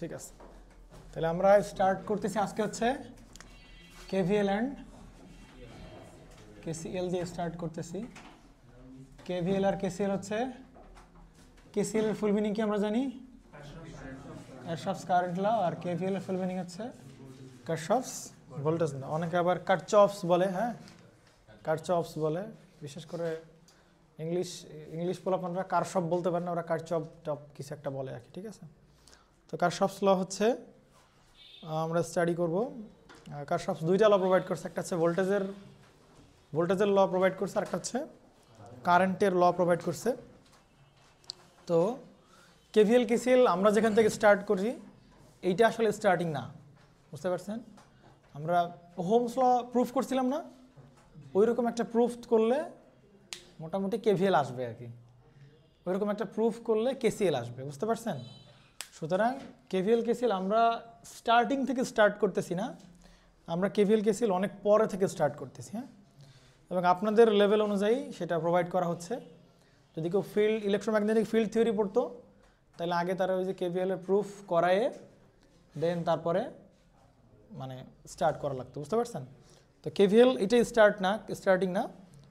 ঠিক আছে, তাহলে আমরা স্টার্ট করতেছি আজকে হচ্ছে কেভিএল অ্যান্ড কেসিএল দিয়ে স্টার্ট করতেছি। কেভিএল আর কেসিএল হচ্ছে, কেসিএল এর ফুল মিনিং কি আমরা জানি? কারশফস কারেন্ট ল। আর কেভিএল এর ফুল মিনিং হচ্ছে কারশফস ভোল্টেজ ল। অনেকে আবার কারচফস বলে, হ্যাঁ কারচফস বলে, বিশেষ করে ইংলিশ পোলাপানরা কারশফ বলতে পারে না, ওরা কারচফ টপ কিছু একটা বলে আর কি। ঠিক আছে, তো কারশফস ল হচ্ছে আমরা স্টাডি করব। কারশফস দুইটা ল প্রোভাইড করছে, একটা হচ্ছে ভোল্টেজের ল প্রোভাইড করছে, আর একটা হচ্ছে কারেন্টের ল প্রোভাইড করছে। তো কেভিএল কেসিএল আমরা যেখান থেকে স্টার্ট করি এইটা আসলে স্টার্টিং না, বুঝতে পারছেন? আমরা ওহমস ল প্রুফ করছিলাম না, ওই রকম একটা প্রুফ করলে মোটামুটি কেভিএল আসবে আর কি, ওইরকম একটা প্রুফ করলে কেসিএল আসবে, বুঝতে পারছেন? সুতরাং কেভিএল কেসিএল আমরা স্টার্টিং থেকে স্টার্ট করতেছি না, আমরা কেভিএল কেসিএল অনেক পরে থেকে স্টার্ট করতেছি। হ্যাঁ, এবং আপনাদের লেভেল অনুযায়ী সেটা প্রোভাইড করা হচ্ছে। যদি কেউ ইলেকট্রোম্যাগনেটিক ফিল্ড থিওরি পড়তো, তাহলে আগে তারা ওই যে কেভিএল এর প্রুফ করায়ে দেন তারপরে মানে স্টার্ট করা লাগতো, বুঝতে পারছেন? তো কেভিএল এটাই স্টার্টিং না,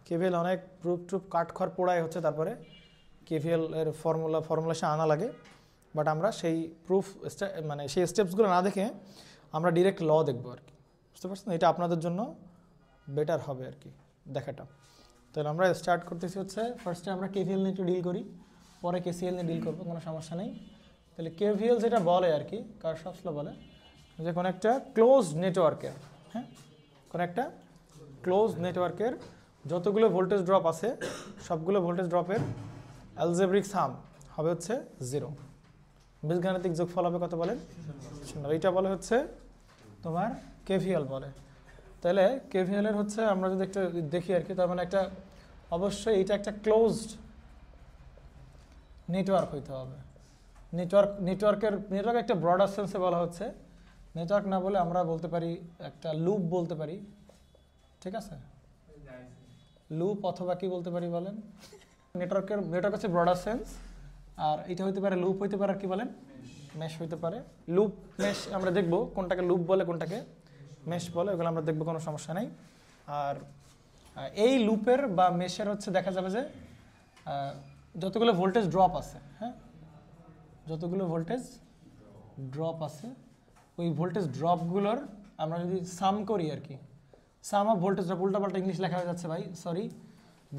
কেভিএল অনেক প্রুফ কাঠখড় পোড়ায় হচ্ছে, তারপরে কেভিএল এর ফর্মুলেশন আনা লাগে। বাট আমরা সেই প্রুফ মানে সেই স্টেপসগুলো না দেখে আমরা ডিরেক্ট ল দেখবো আর কি, বুঝতে পারছেন? এটা আপনাদের জন্য বেটার হবে আর কি দেখাটা। তাহলে আমরা স্টার্ট করতেছি হচ্ছে ফার্স্টে আমরা কেভিএল নিয়ে একটু ডিল করি, পরে কেসিএল নিয়ে ডিল করবো, কোনো সমস্যা নেই। তাহলে কেভিএল যেটা বলে আর কি, কারশফস ল বলে যে কোনো একটা ক্লোজ নেটওয়ার্কের, হ্যাঁ কোনো একটা ক্লোজ নেটওয়ার্কের যতগুলো ভোল্টেজ ড্রপ আছে সবগুলো ভোল্টেজ ড্রপের অ্যালজেব্রিক সাম হবে হচ্ছে 0। বীজগাণিতিক যোগফল হবে কত বলেন? 0। এইটা বলে হচ্ছে তোমার কেভিএল বলে। তাহলে কেভিএল এর হচ্ছে আমরা যদি একটা দেখি আর কি, তার মানে একটা অবশ্যই এটা একটা ক্লোজড নেটওয়ার্ক হইতে হবে। নেটওয়ার্ক একটা ব্রডার সেন্সে বলা হচ্ছে, নেটওয়ার্ক না বলে আমরা বলতে পারি একটা লুপ বলতে পারি, ঠিক আছে? লুপ অথবা কি বলতে পারি বলেন? নেটওয়ার্ক হচ্ছে ব্রডার সেন্স, আর এটা হইতে পারে লুপ হইতে পারে, আর কি বলেন মেশ হইতে পারে। লুপ মেশ আমরা দেখব কোনটাকে লুপ বলে কোনটাকে মেশ বলে, ওগুলো আমরা দেখবো, কোনো সমস্যা নেই। আর এই লুপের বা মেশের হচ্ছে দেখা যাবে যে যতগুলো ভোল্টেজ ড্রপ আছে, হ্যাঁ যতগুলো ভোল্টেজ ড্রপ আছে ওই ভোল্টেজ ড্রপগুলোর আমরা যদি সাম করি আর কি, সাম অফ ভোল্টেজ ড্রপ, উল্টাপাল্টা ইংলিশ লেখা হয়ে যাচ্ছে ভাই, সরি।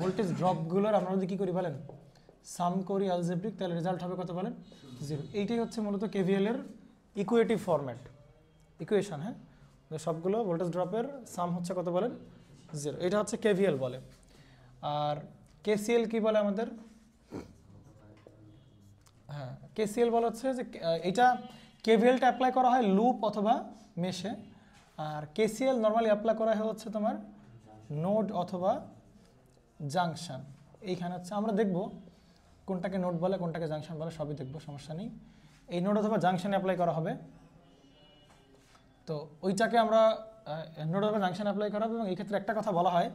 ভোল্টেজ ড্রপগুলোর আমরা যদি কী করি বলেন, সাম করি অ্যালজেব্রিক, তাহলে রেজাল্ট হবে কত বলেন? 0। এইটাই হচ্ছে মূলত কেভিএল এর ইকুয়েটিভ ফরম্যাট, ইকুয়েশন। হ্যাঁ, সবগুলো ভোল্টেজ ড্রপের সাম হচ্ছে কত বলেন? 0। এটা হচ্ছে কেভিএল বলে। আর কেসিএল কি বলে আমাদের? হ্যাঁ, কেসিএল বলা হচ্ছে যে এটা কেভিএলটা অ্যাপ্লাই করা হয় লুপ অথবা মেশে, আর কেসিএল নর্মালি অ্যাপ্লাই করা হয় হচ্ছে তোমার নোড অথবা জাংশন। এইখানে হচ্ছে আমরা দেখব কোনটাকে নোড বলে কোনটাকে জাংশন বলে, সবই দেখবো, সমস্যা নেই। এই নোড অথবা জাংশনে অ্যাপ্লাই করা হবে, তো ওইটাকে আমরা নোড অথবা জাংশন অ্যাপ্লাই করা হবে। এবং এই ক্ষেত্রে একটা কথা বলা হয়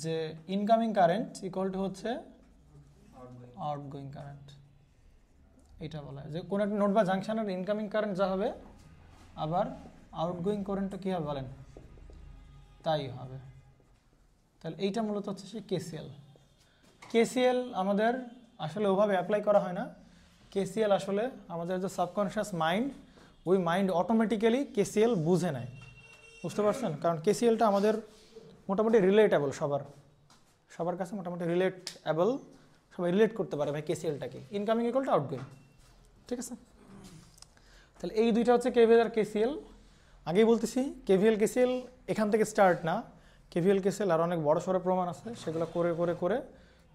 যে ইনকামিং কারেন্ট ইকুয়াল টু হচ্ছে আউটগোয়িং কারেন্ট। এইটা বলা হয় যে কোনো একটা নোড বা জাংশনের ইনকামিং কারেন্ট যা হবে, আবার আউটগোয়িং কারেন্টও কী হবে বলেন? তাই হবে। তাহলে এইটা মূলত হচ্ছে সেই কেসিএল। কেসিএল আমাদের আসলে ওভাবে অ্যাপ্লাই করা হয় না, কেসিএল আসলে আমাদের যে সাবকনশিয়াস মাইন্ড, ওই মাইন্ড অটোমেটিক্যালি কেসিএল বুঝে নেয়, বুঝতে পারছেন? কারণ কেসিএলটা আমাদের মোটামুটি রিলেটেবল, সবার কাছে মোটামুটি রিলেটেবল, সবাই রিলেট করতে পারে ভাই কেসিএলটাকে, ইনকামিং ইকুয়াল টু আউটগোয়িং, ঠিক আছে? তাহলে এই দুইটা হচ্ছে কেভিএল আর কেসিএল। আগেই বলতেছি কেভিএল কেসিএল এখান থেকে স্টার্ট না, কেভিএল কেসিএল আর অনেক বড় সড়ো প্রমাণ আছে, সেগুলো করে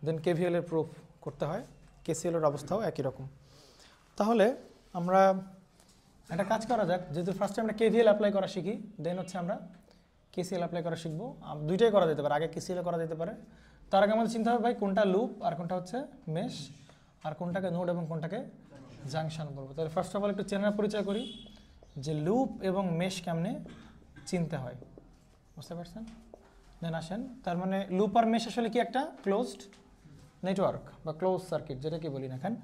দেন কেভিএল এর প্রুফ করতে হয়। কেসিএল এর অবস্থাও একই রকম। তাহলে আমরা একটা কাজ করা যাক, যেহেতু ফার্স্টে আমরা কেভিএল অ্যাপ্লাই করা শিখি, দেন হচ্ছে আমরা কেসিএল অ্যাপ্লাই করা শিখবো। দুইটাই করা যেতে পারে, আগে কেসিএল করা যেতে পারে। তার আগে আমাদের চিন্তা হবে ভাই কোনটা লুপ আর কোনটা হচ্ছে মেশ, আর কোনটাকে নোড এবং কোনটাকে জাংশন বলবো। তাহলে ফার্স্ট অফ অল একটু চেনার পরিচয় করি যে লুপ এবং মেশ কেমনে চিনতে হয়, বুঝতে পারছেন? দেন আসেন, তার মানে লুপ আর মেশ আসলে কি একটা ক্লোজড নেটওয়ার্ক বা ক্লোজ সার্কিট, যেটা কি বলি না কেন।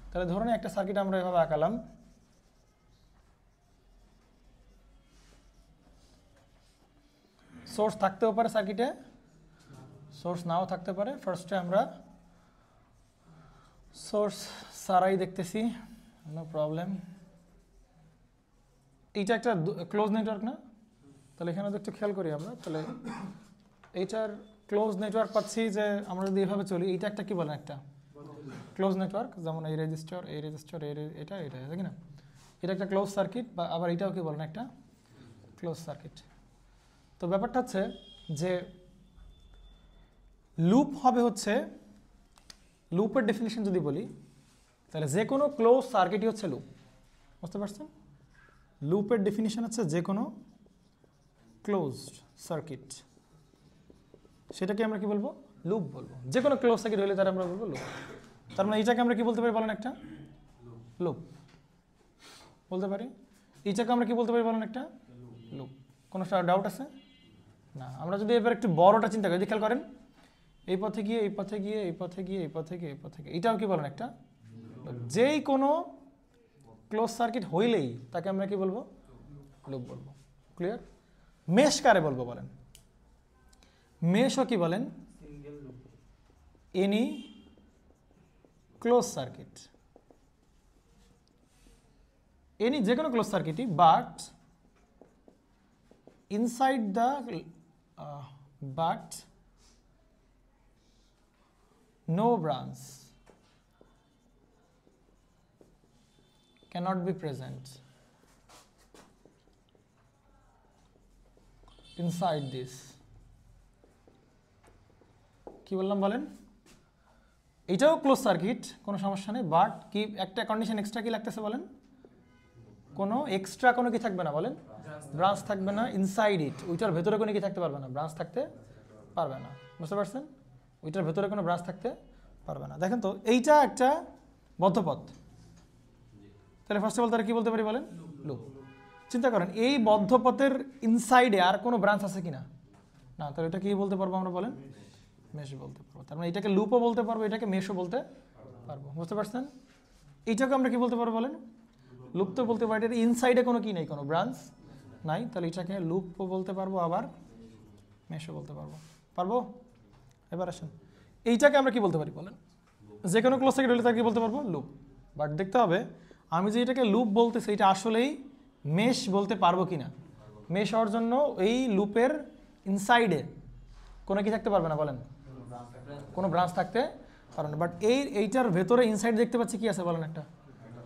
তাহলে ধরুন একটা সার্কিট আমরা এভাবে আঁকালাম, সোর্স থাকতেও পারে সার্কিটে, সোর্স নাও থাকতে পারে। ফার্স্টে আমরা সোর্স সারাই দেখতেছি, নো প্রবলেম। এইটা একটা ক্লোজ নেটওয়ার্ক না, তাহলে এখানে একটু খেয়াল করি আমরা। তাহলে এইটার ক্লোজ নেটওয়ার্ক পাচ্ছি যে আমরা যদি এভাবে চলি, এইটা একটা কি বলেন, একটা ক্লোজ নেটওয়ার্ক, যেমন এই রেজিস্টার, এই রেজিস্টার, এটা তাই না, এটা একটা ক্লোজ সার্কিট, বা আবার এটাও কি বলেন, একটা ক্লোজ সার্কিট। তো ব্যাপারটা হচ্ছে যে লুপ হবে হচ্ছে, লুপের ডেফিনিশন যদি বলি তাহলে যে কোনো ক্লোজ সার্কিটই হচ্ছে লুপ। বুঝতে পারছেন? লুপের ডেফিনিশন হচ্ছে যে কোনো ক্লোজড সার্কিট, সেটাকে আমরা কি বলবো, লুপ বলবো। যে কোনো ক্লোজ সার্কিট হলে তার আমরা বলবো লুপ। তার মানে এইটাকে আমরা কি বলতে পারি বলেন, একটা লুপ বলতে পারি। এইটাকে আমরা কি বলতে পারি বলেন, একটা লুপ। কোনো ডাউট আছে না? আমরা যদি এবার একটু বড়টা চিন্তা করি, খেয়াল করেন, এই পথে গিয়ে এই পথে গিয়ে এই পথে গিয়ে এই পথে গিয়ে এই পথে গিয়ে, এটাও কি বলেন, একটা যেই কোনো ক্লোজ সার্কিট হইলেই তাকে আমরা কি বলবো, লুপ বলবো। ক্লিয়ার? মেশ কারে বলবো বলেন? মেশও কি বলেন, এনি ক্লোজ সার্কিট, এনি যে কোনো ক্লোজ সার্কিটই, but inside the no branch cannot be present inside this. কি বললাম বলেন? এটাও ক্লোজ সার্কিট, কোনো সমস্যা নেই, বাট কি একটা কন্ডিশন এক্সট্রা কি লাগতেছে বলেন? কোনো এক্সট্রা কোনো কি থাকবে না বলেন, ব্রাঞ্চ থাকবে না ইনসাইড ইট, ওইটার ভেতরে কোনো কি থাকতে পারবে না, ব্রাঞ্চ থাকতে পারবে না। বুঝতে পারছেন? ওইটার ভেতরে কোনো ব্রাঞ্চ থাকতে পারবে না। দেখেন তো, এইটা একটা বদ্ধপথ, তাহলে ফার্স্ট অফ অল তারা কি বলতে পারি বলেন, লুপ। চিন্তা করেন, এই বদ্ধপথের ইনসাইডে আর কোনো ব্রাঞ্চ আছে কিনা, না, তাহলে এটা কি বলতে পারবো আমরা বলেন, মেশ বলতে পারবো। তার মানে এটাকে লুপও বলতে পারবো, এটাকে মেশও বলতে পারবো। বুঝতে পারছেন? এইটাকে আমরা কি বলতে পারবো বলেন, লুপ তো বলতে পারি। এর ইনসাইডে কোনো কি নেই, কোনো ব্রাঞ্চ নাই, তাহলে এটাকে লুপও বলতে পারবো, আবার মেশও বলতে পারবো। পারবো? এবার আসেন, এইটাকে আমরা কি বলতে পারি বলেন, যে কোনো ক্লোজ সার্কিট হলে তাকে কি বলতে পারবো, লুপ। বাট দেখতে হবে আমি যে এটাকে লুপ বলতেছি এটা আসলেই মেশ বলতে পারবো কিনা। মেশ হওয়ার জন্য এই লুপের ইনসাইডে কোনো কি থাকতে পারবে না বলেন, কোনো ব্রাঞ্চ থাকতে পারবে না। বাট এইটার ভেতরে ইনসাইড দেখতে পাচ্ছি কি আছে বলেন, একটা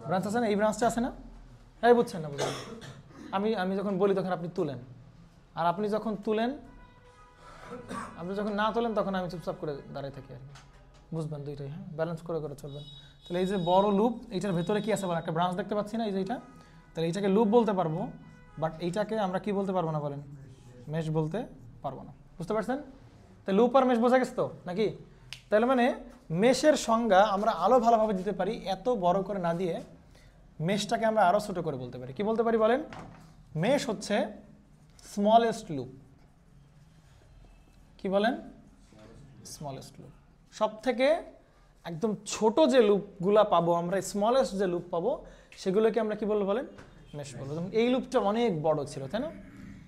ব্রাঞ্চ আছে না, এই ব্রাঞ্চটা আছে না, এই বুঝছেন না? বুঝলেন? আমি যখন বলি তখন আপনি তুলেন, আর আপনি যখন তুলেন, আপনি যখন না তোলেন তখন আমি চুপচাপ করে দাঁড়িয়ে থাকি আর কি। বুঝবেন দুইটাই? হ্যাঁ, ব্যালেন্স করে করে চলবেন। তাহলে এই যে বড় লুপ, এইটার ভেতরে কি আছে বলেন, একটা ব্রাঞ্চ দেখতে পাচ্ছি না, এই যে এইটা, তাহলে এইটাকে লুপ বলতে পারবো, বাট এইটাকে আমরা কি বলতে পারবো না বলেন, মেশ বলতে পারবো না। বুঝতে পারছেন? তাহলে লুপ আর মেশ বোঝা গেছে তো নাকি? তাহলে মানে মেশের সংজ্ঞা আমরা আরও ভালোভাবে দিতে পারি, এত বড় করে না দিয়ে মেশটাকে আমরা আরও ছোট করে বলতে পারি। কি বলতে পারি বলেন? মেশ হচ্ছে স্মলেস্ট লুপ। কি বলেন? Smallest loop. সব থেকে একদম ছোট যে লুপগুলা পাবো আমরা, স্মলেস্ট যে লুপ পাবো, সেগুলোকে আমরা কি বলবো বলেন, মেশ বলবো। যেমন এই লুপটা অনেক বড় ছিল, তাই না?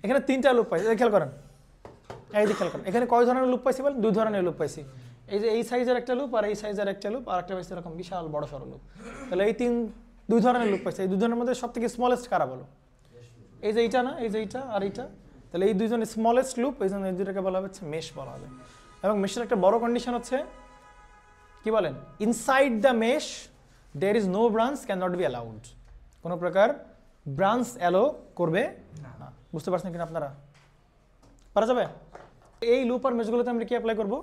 এখানে 3টা লুপ পাইছি, খেয়াল করেন, এই যে খেয়াল করেন, এখানে কয় ধরনের লুপ পাইছি বলেন, 2 ধরনের লুপ পাইছি। এই যে এই সাইজের একটা লুপ আর এই সাইজের একটা লুপ, আর একটা পাইছি এরকম বিশাল বড় সড়ো লুপ। তাহলে এই 2 ধরনের লুপ পাইছি। এই 2 ধরনের মধ্যে সব থেকে স্মলেস্ট কারা বলো? এই যে এইটা না, এই যে এইটা আর এইটা। তাহলে এই 2জন স্মলেস্ট লুপ, এই জন্য এই দুটাকে বলা হচ্ছে মেশ বলা হবে। এবং মেশের একটা বড় কন্ডিশন হচ্ছে কি বলেন, inside the mesh there is no branch can not be allowed. কোনো প্রকার ব্রাঞ্চ অ্যালো করবে না। বুঝতে পারছেন কিনা আপনারা? পারা যাবে? এই লুপ আর মেশগুলোতে আমরা কি অ্যাপ্লাই করবো,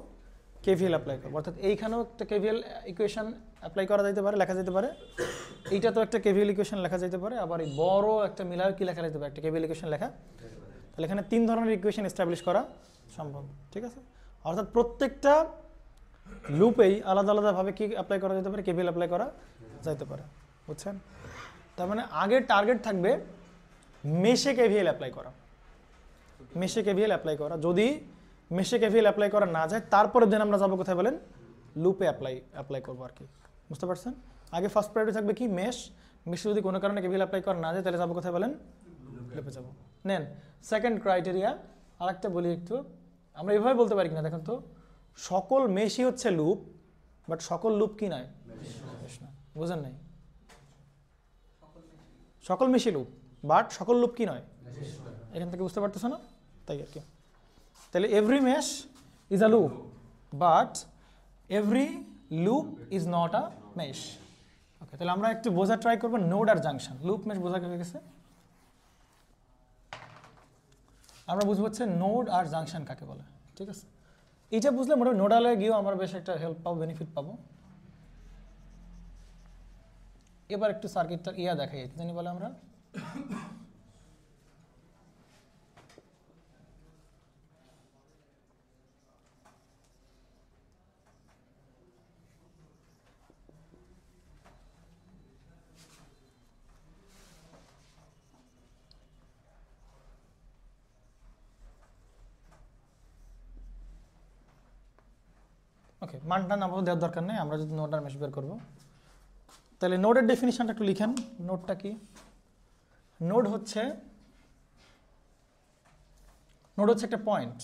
কেভিএল অ্যাপ্লাই করবো। অর্থাৎ এইখানেও একটা কেভিএল ইকুয়েশন অ্যাপ্লাই করা যেতে পারে, লেখা যেতে পারে। এইটা তো একটা কেভিএল ইকুয়েশন লেখা যেতে পারে। আবার এই বড় একটা মিলার কি লেখা যেতে পারে, একটা কেভিএল ইকুয়েশন লেখা। তাহলে এখানে 3 ধরনের ইকুয়েশন এস্টাবলিশ করা সম্ভব। ঠিক আছে? অর্থাৎ প্রত্যেকটা লুপেই আলাদা আলাদাভাবে কি অ্যাপ্লাই করা যেতে পারে, কেভিএল অ্যাপ্লাই করা যেতে পারে। বুঝছেন? তার মানে আগের টার্গেট থাকবে মেশে কেভিএল অ্যাপ্লাই করা, মেশে কেভিএল অ্যাপ্লাই করা। যদি মেশে কেভিএল অ্যাপ্লাই করা না যায়, তারপরে দেন আমরা যাবো কোথায় বলেন, লুপে অ্যাপ্লাই করবো আর কি। বুঝতে পারছেন? আগে ফার্স্ট প্রায়োরিটি থাকবে কি, মেশে যদি কোনো কারণে কেভিএল অ্যাপ্লাই করা না যায়, তাহলে যাবো কোথায় বলেন, লুপে যাবো। নেন সেকেন্ড ক্রাইটেরিয়া, আরেকটা বলি একটু, আমরা এভাবে বলতে পারি কিনা দেখেন তো, সকল মেশই হচ্ছে লুপ, বাট সকল লুপ কি নয়, মেশ না। বুঝেন নাই? সকল মেশই লুপ, বাট সকল লুপ কি নয়, এখান থেকে বুঝতে পারতেছ না? তাই আর কি। তাহলে every mesh is a loop, but every loop is not a mesh. Okay, তাহলে আমরা একটু বোঝা ট্রাই করবো নোড আর জাংশন। লুপ মেশ বোঝা হয়ে গেছে, আমরা বুঝবো হচ্ছে নোড আর জাংশন কাকে বলে। ঠিক আছে, এইটা বুঝলে মোটামুটি নোডালে গিয়েও আমরা বেশ একটা হেল্প পাবো, বেনিফিট পাবো। এবার একটু সার্কিটটা দেখাই, জানি বলে আমরা ওকে, মানটা না দেওয়ার দরকার নেই, আমরা যদি নোড আর মেশ বের করবো। তাহলে নোডের ডেফিনিশনটা একটু লিখেন। নোডটা কি? নোড হচ্ছে একটা পয়েন্ট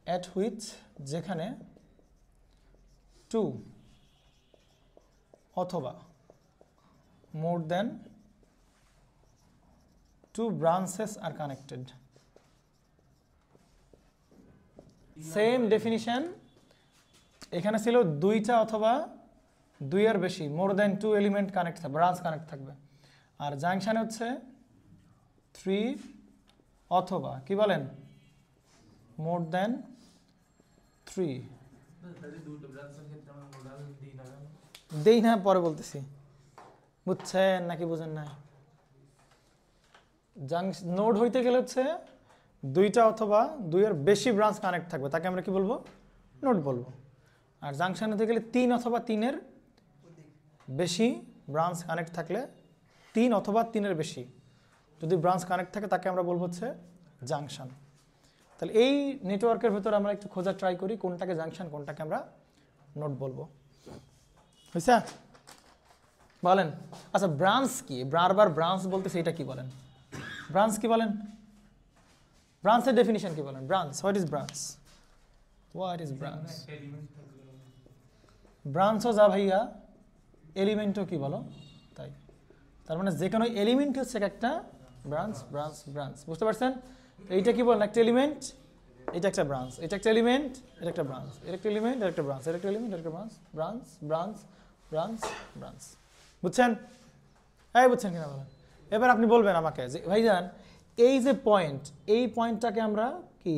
অ্যাট হুইচ, যেখানে টু অথবা more than two branches are connected. Same definition এখানে ছিল, দুইটা অথবা দুইয়ের বেশি, more than two element connect থাকবে, ব্রাঞ্চ কানেক্ট থাকবে। আর জাংশনে হচ্ছে থ্রি অথবা কি বলেন, মোর দেন থ্রি। দেই না, পরে বলতেছি, বুঝছেন নাকি বুঝেন নাই? নোড হইতে গেলে হচ্ছে দুইটা অথবা দুইয়ের বেশি ব্রাঞ্চ কানেক্ট থাকবে, তাকে আমরা কি বলবো, নোড বলবো। আর জাংশন হতে গেলে তিন অথবা তিনের বেশি ব্রাঞ্চ কানেক্ট থাকলে, তিন অথবা তিনের বেশি যদি ব্রাঞ্চ কানেক্ট থাকে, তাকে আমরা বলবো হচ্ছে জাংশন। তাহলে এই নেটওয়ার্কের ভেতরে আমরা একটু খোঁজা ট্রাই করি কোনটাকে জাংশন, কোনটাকে আমরা নোড বলবো। হয়েছে? বলেন। আচ্ছা, ব্রাঞ্চ কি? বারবার ব্রাঞ্চ বলতেছে, এটা কি বলেন? ব্রাঞ্চ কি বলেন? ব্রাঞ্চের ডেফিনিশন কি বলেন? Branch, what is branch? What is branch? ব্রাঞ্চও যা ভাইয়া, এলিমেন্টও কি বলো তাই। তার মানে যে কোনো এলিমেন্ট হচ্ছে একটা ব্রাঞ্চ, ব্রাঞ্চ, ব্রাঞ্চ। বুঝতে পারছেন? এইটা কি বলেন? একটা এলিমেন্ট, এটা একটা ব্রাঞ্চ, এটা একটা এলিমেন্ট, এটা একটা ব্রাঞ্চ, এটা একটা এলিমেন্ট, এটা একটা ব্রাঞ্চ, এটা একটা এলিমেন্ট, এটা একটা branch, branch, branch, branch, branch. বুঝছেন? এই বুঝছেন কিনা বলেন? এবার আপনি বলবেন আমাকে যে ভাইজান, এই যে পয়েন্ট, এই পয়েন্টটাকে আমরা কি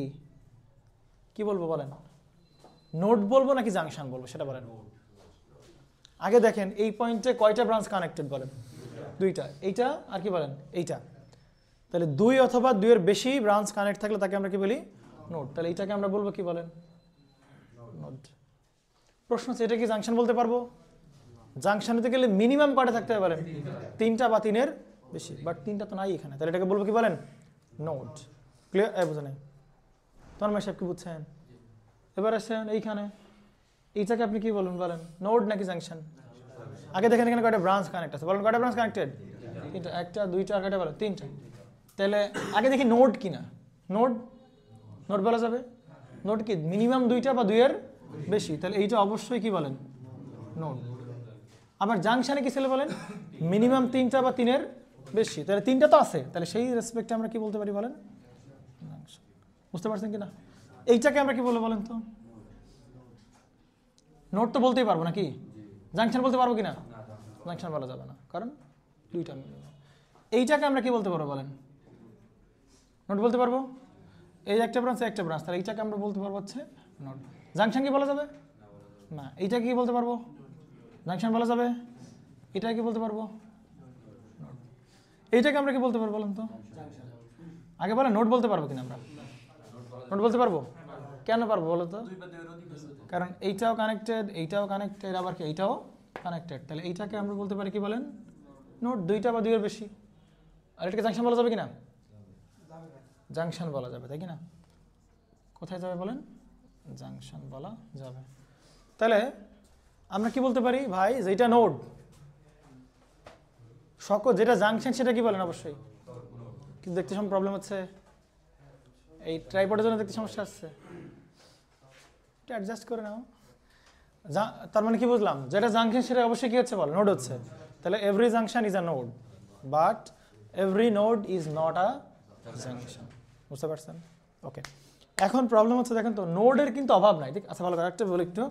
কি বলবো বলেন? নোড বলবো নাকি জাংশন বলবো সেটা বলেন। আগে দেখেন এই পয়েন্টে কয়টা ব্রাঞ্চ কানেক্টেড বলেন? দুইটা। এইটা আর কি বলেন? এইটা। তাহলে দুই অথবা দুইয়ের বেশি ব্রাঞ্চ কানেক্ট থাকলে তাকে আমরা কি বলি? নোড। তাহলে এইটাকে আমরা বলবো কি বলেন? নোড। প্রশ্ন হচ্ছে এটা কি জাংশন বলতে পারবো? জাংশন হতে গেলে মিনিমাম কয়টা থাকতে হবে বলেন? তিনটা বা তিনের বেশি, বাট তিনটা তো নাই এখানে, তাহলে এটাকে বলবো কি বলেন? নোড। ক্লিয়ার? বুঝে নাই? তোমার সাহেব কি বুঝছেন? এবার আসেন এইখানে, এইটাকে আপনি কি বলুন বলেন? নোড নাকি জাংশন? আগে দেখেন এখানে কয়টা ব্রাঞ্চ কানেক্ট আছে বলেন? কয়টা ব্রাঞ্চ কানেক্টেড? তিনটা। একটা, দুইটা, আর কয়টা বলেন? তিনটা। তাহলে আগে দেখি নোড কিনা। নোড, নোড বলা যাবে? নোড কি মিনিমাম দুইটা বা দুইয়ের বেশি, তাহলে এইটা অবশ্যই কি বলেন? নোড। আবার জাংশনে কি ছিল বলেন? মিনিমাম তিনটা বা তিনের বেশি, তাহলে তিনটা তো আছে, তাহলে সেই রেসপেক্টে আমরা কি বলতে পারি বলেন? বুঝতে পারছেন কিনা? এইটাকে আমরা কি বলবো বলেন তো? নোড তো বলতেই পারবো নাকি? জাংশন বলতে পারবো কিনা? জাংশন বলা যাবে না, কারণ দুইটা। এইটাকে আমরা কি বলতে পারবো বলেন? নোড বলতে পারবো। এই একটা ব্রাঞ্চ, একটা ব্রাঞ্চ, তাহলে এইটাকে আমরা বলতে পারবো হচ্ছে নোড। জাংশন কি বলা যাবে না? এইটাকে কি বলতে পারবো? জাংশন বলা যাবে। এটা কি বলতে পারবো? নোড। এইটাকে আমরা কি বলতে পারবো বলেন তো? আগে বলেন নোড বলতে পারবো কিনা আমরা? নোড বলতে পারবো। কেন পারবো বলো তো? কারণ এইটাও কানেক্টেড, এইটাও কানেক্টেড, আবার কি এইটাও কানেক্টেড, তাহলে এইটাকে আমরা বলতে পারি কি বলেন? নোড। দুইটা বা দুইয়ের বেশি। আর এটাকে জাংশন বলা যাবে কিনা? জাংশন বলা যাবে, তাই কিনা? কোথায় যাবে বলেন? জাংশন বলা যাবে। তাহলে আমরা কি বলতে পারি ভাই, যেটা নোড সকল, যেটা জাংশন সেটা কি বলেন? অবশ্যই। কিন্তু দেখতে সময় প্রবলেম হচ্ছে, এই ট্রাইপডের জন্য দেখতে সমস্যা আসছে, এটা অ্যাডজাস্ট করে নাও। তার মানে কি বুঝলাম, যেটা জাংশন সেটা অবশ্যই কি হচ্ছে বলো, নোড হচ্ছে। তাহলে every junction is a node, but every node is not a junction. বুঝতে পারছেন? ওকে, এখন প্রবলেম হচ্ছে দেখেন তো, নোডের কিন্তু অভাব নাই। ঠিক আছে, ভালো করে একটা বলি একটু,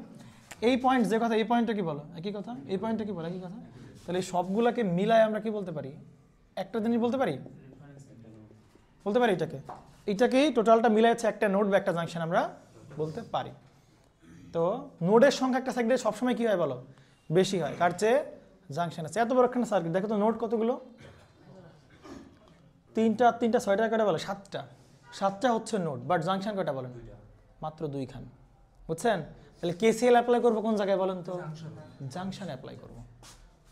এই পয়েন্ট যে কথা, এই পয়েন্টটা কি বলো, একই কথা, এই পয়েন্টটা কি বলো, একই কথা। তাহলে এই সবগুলোকে মিলায় আমরা কি বলতে পারি, একটা জিনিস বলতে পারি, বলতে পারি এইটাকেই টোটালটা মিলাই হচ্ছে একটা নোড বা একটা জাংশন আমরা বলতে পারি। তো নোডের সংখ্যা একটা সার্কিটে সবসময় কি হয় বলো, বেশি হয় কার চেয়ে জাংশন আছে। এত বড় একটা সার্কিট দেখো তো, নোড কতগুলো, তিনটা ছয়টা করে বলে, সাতটা হচ্ছে নোড, বাট জাংশন কয়টা বলেন, মাত্র 2খান। বুঝছেন? তাহলে কেসিএল অ্যাপ্লাই করবো কোন জায়গায় বলেন তো, জাংশনে অ্যাপ্লাই করবো।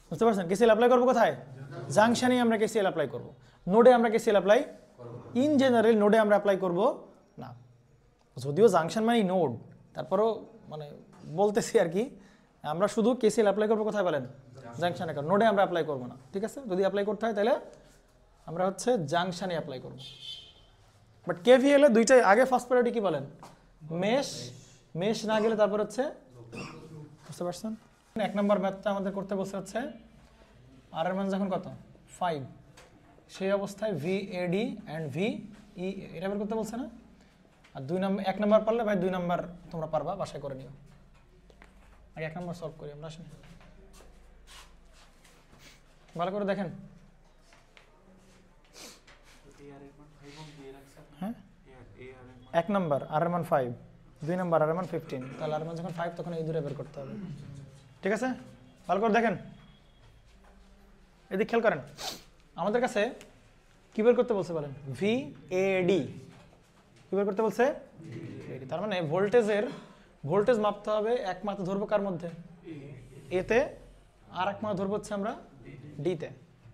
বুঝতে পারছেন? কেসিএল অ্যাপ্লাই করবো কোথায়, জাংশনেই আমরা কেসিএল অ্যাপ্লাই করবো। নোডে আমরা কেসিএল অ্যাপ্লাই, ইন জেনারেল নোডে আমরা অ্যাপ্লাই করবো না। যদিও জাংশন মানে নোড, তারপরও মানে বলতেছি আর কি, আমরা শুধু কেসিএল অ্যাপ্লাই করবো কোথায় বলেন, জাংশনে। নোডে আমরা অ্যাপ্লাই করবো না। ঠিক আছে, যদি অ্যাপ্লাই করতে হয় তাহলে আমরা হচ্ছে জাংশনে অ্যাপ্লাই করবো। বাট কেভিএল এ দুইটাই আগে, ফার্স্ট প্রায়োরিটি কি বলেন, মেশ না গেলে তারপর হচ্ছে, বুঝতে পারছেন? 1 নম্বর ম্যাথটা আমাদের করতে বসে হচ্ছে আর এর মান যখন কত 5, সেই অবস্থায় VAD অ্যান্ড VEA এটা বের করতে বলছে না। আর 2 নম্বর, 1 নম্বর পারলে ভাই 2 নম্বর তোমরা পারবা, বাসায় করে নিও। আগে 1 নম্বর সলভ করি আমরা, আসেন ভালো করে দেখেন। হ্যাঁ, 1 নম্বর আর এর মান 5, 2 নম্বর আর এর মান 15, তাহলে আর এর মান যখন 5 তখন এই দূরে বের করতে হবে। ঠিক আছে, ভালো করে দেখেন, এদিকে খেয়াল করেন। আমাদের কাছে কি বের করতে বলছে বলেন, VAD কি বের করতে বলছে, তার মানে ভোল্টেজ মাপতে হবে, এক মাত্রা ধরবো কার মধ্যে, এতে, আর এক মাত্রা ধরবো হচ্ছে আমরা ডিতে।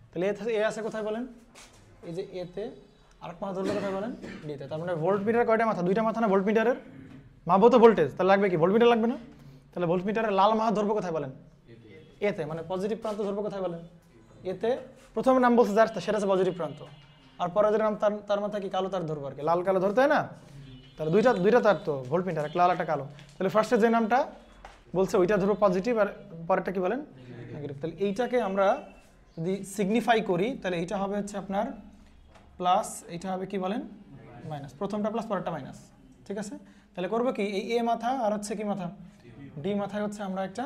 তাহলে এ আছে কোথায় বলেন, এই যে এতে, আর এক মাথা ধরলে কোথায় বলেন, ডিতে। তার মানে ভোল্ট মিটার কয়টা মাথা, 2টা মাথা না ভোল্ট মিটারের, মাপবো তো ভোল্টেজ, তাহলে লাগবে কি, ভোল্ট মিটার লাগবে না। তাহলে ভোল্ট মিটারের লাল মাথা ধরবো কোথায় বলেন, এতে, মানে পজিটিভ প্রান্ত ধরবো কোথায় বলেন, এতে। প্রথমে নাম বলছে যার, সেটা হচ্ছে পজিটিভ প্রান্ত, আর পরের নাম তার মাথা কি কালো তার ধরবো আর কি, লাল কালো ধরতে হয় না। তাহলে দুইটা তার তো ভোল্ট মিটার, একটা লাল একটা কালো। তাহলে ফার্স্টে যে নামটা বলছে ওইটা ধরবো পজিটিভ, আর পরেরটা কি বলেন নেগেটিভ। তাহলে এইটাকে আমরা যদি সিগনিফাই করি তাহলে এইটা হবে হচ্ছে আপনার প্লাস, এইটা হবে কি বলেন মাইনাস, প্রথমটা প্লাস পরেরটা মাইনাস। ঠিক আছে, তাহলে করবো কি, এই এ মাথা আর হচ্ছে কি মাথা, ডি মাথায় হচ্ছে আমরা একটা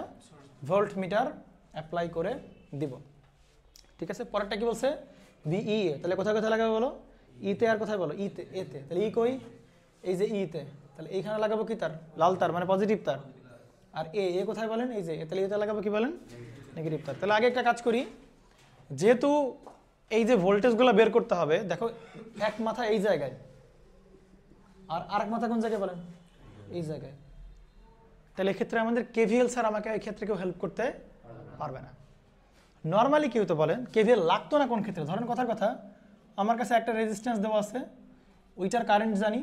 ভোল্ট মিটার অ্যাপ্লাই করে দিব। ঠিক আছে, পরেরটা কি বলছে, VEA, তাহলে কোথায় কোথায় লাগাবো বলো, ইতে, আর কোথায় বলো, ইতে, এতে। তাহলে ই কই, এই যে ইতে, তাহলে এইখানে লাগাবো কি তার, লাল তার মানে পজিটিভ তার। আর এ কোথায় বলেন, এই যে, তাহলে এতে লাগাবো কি বলেন, নেগেটিভ তার। তাহলে আগে একটা কাজ করি, যেহেতু এই যে ভোল্টেজগুলো বের করতে হবে, দেখো এক মাথা এই জায়গায়, আর আরেক মাথা কোন জায়গায় বলেন, এই জায়গায়। তাহলে এক্ষেত্রে আমাদের কেভিএল স্যার আমাকে এই ক্ষেত্রে কেউ হেল্প করতে পারবে না। নর্মালি কেউ তো বলেন কেভিএল লাগতো না কোন ক্ষেত্রে, ধরেন কথার কথা, আমার কাছে একটা রেজিস্ট্যান্স দেওয়া আছে, ওইটার কারেন্ট জানি,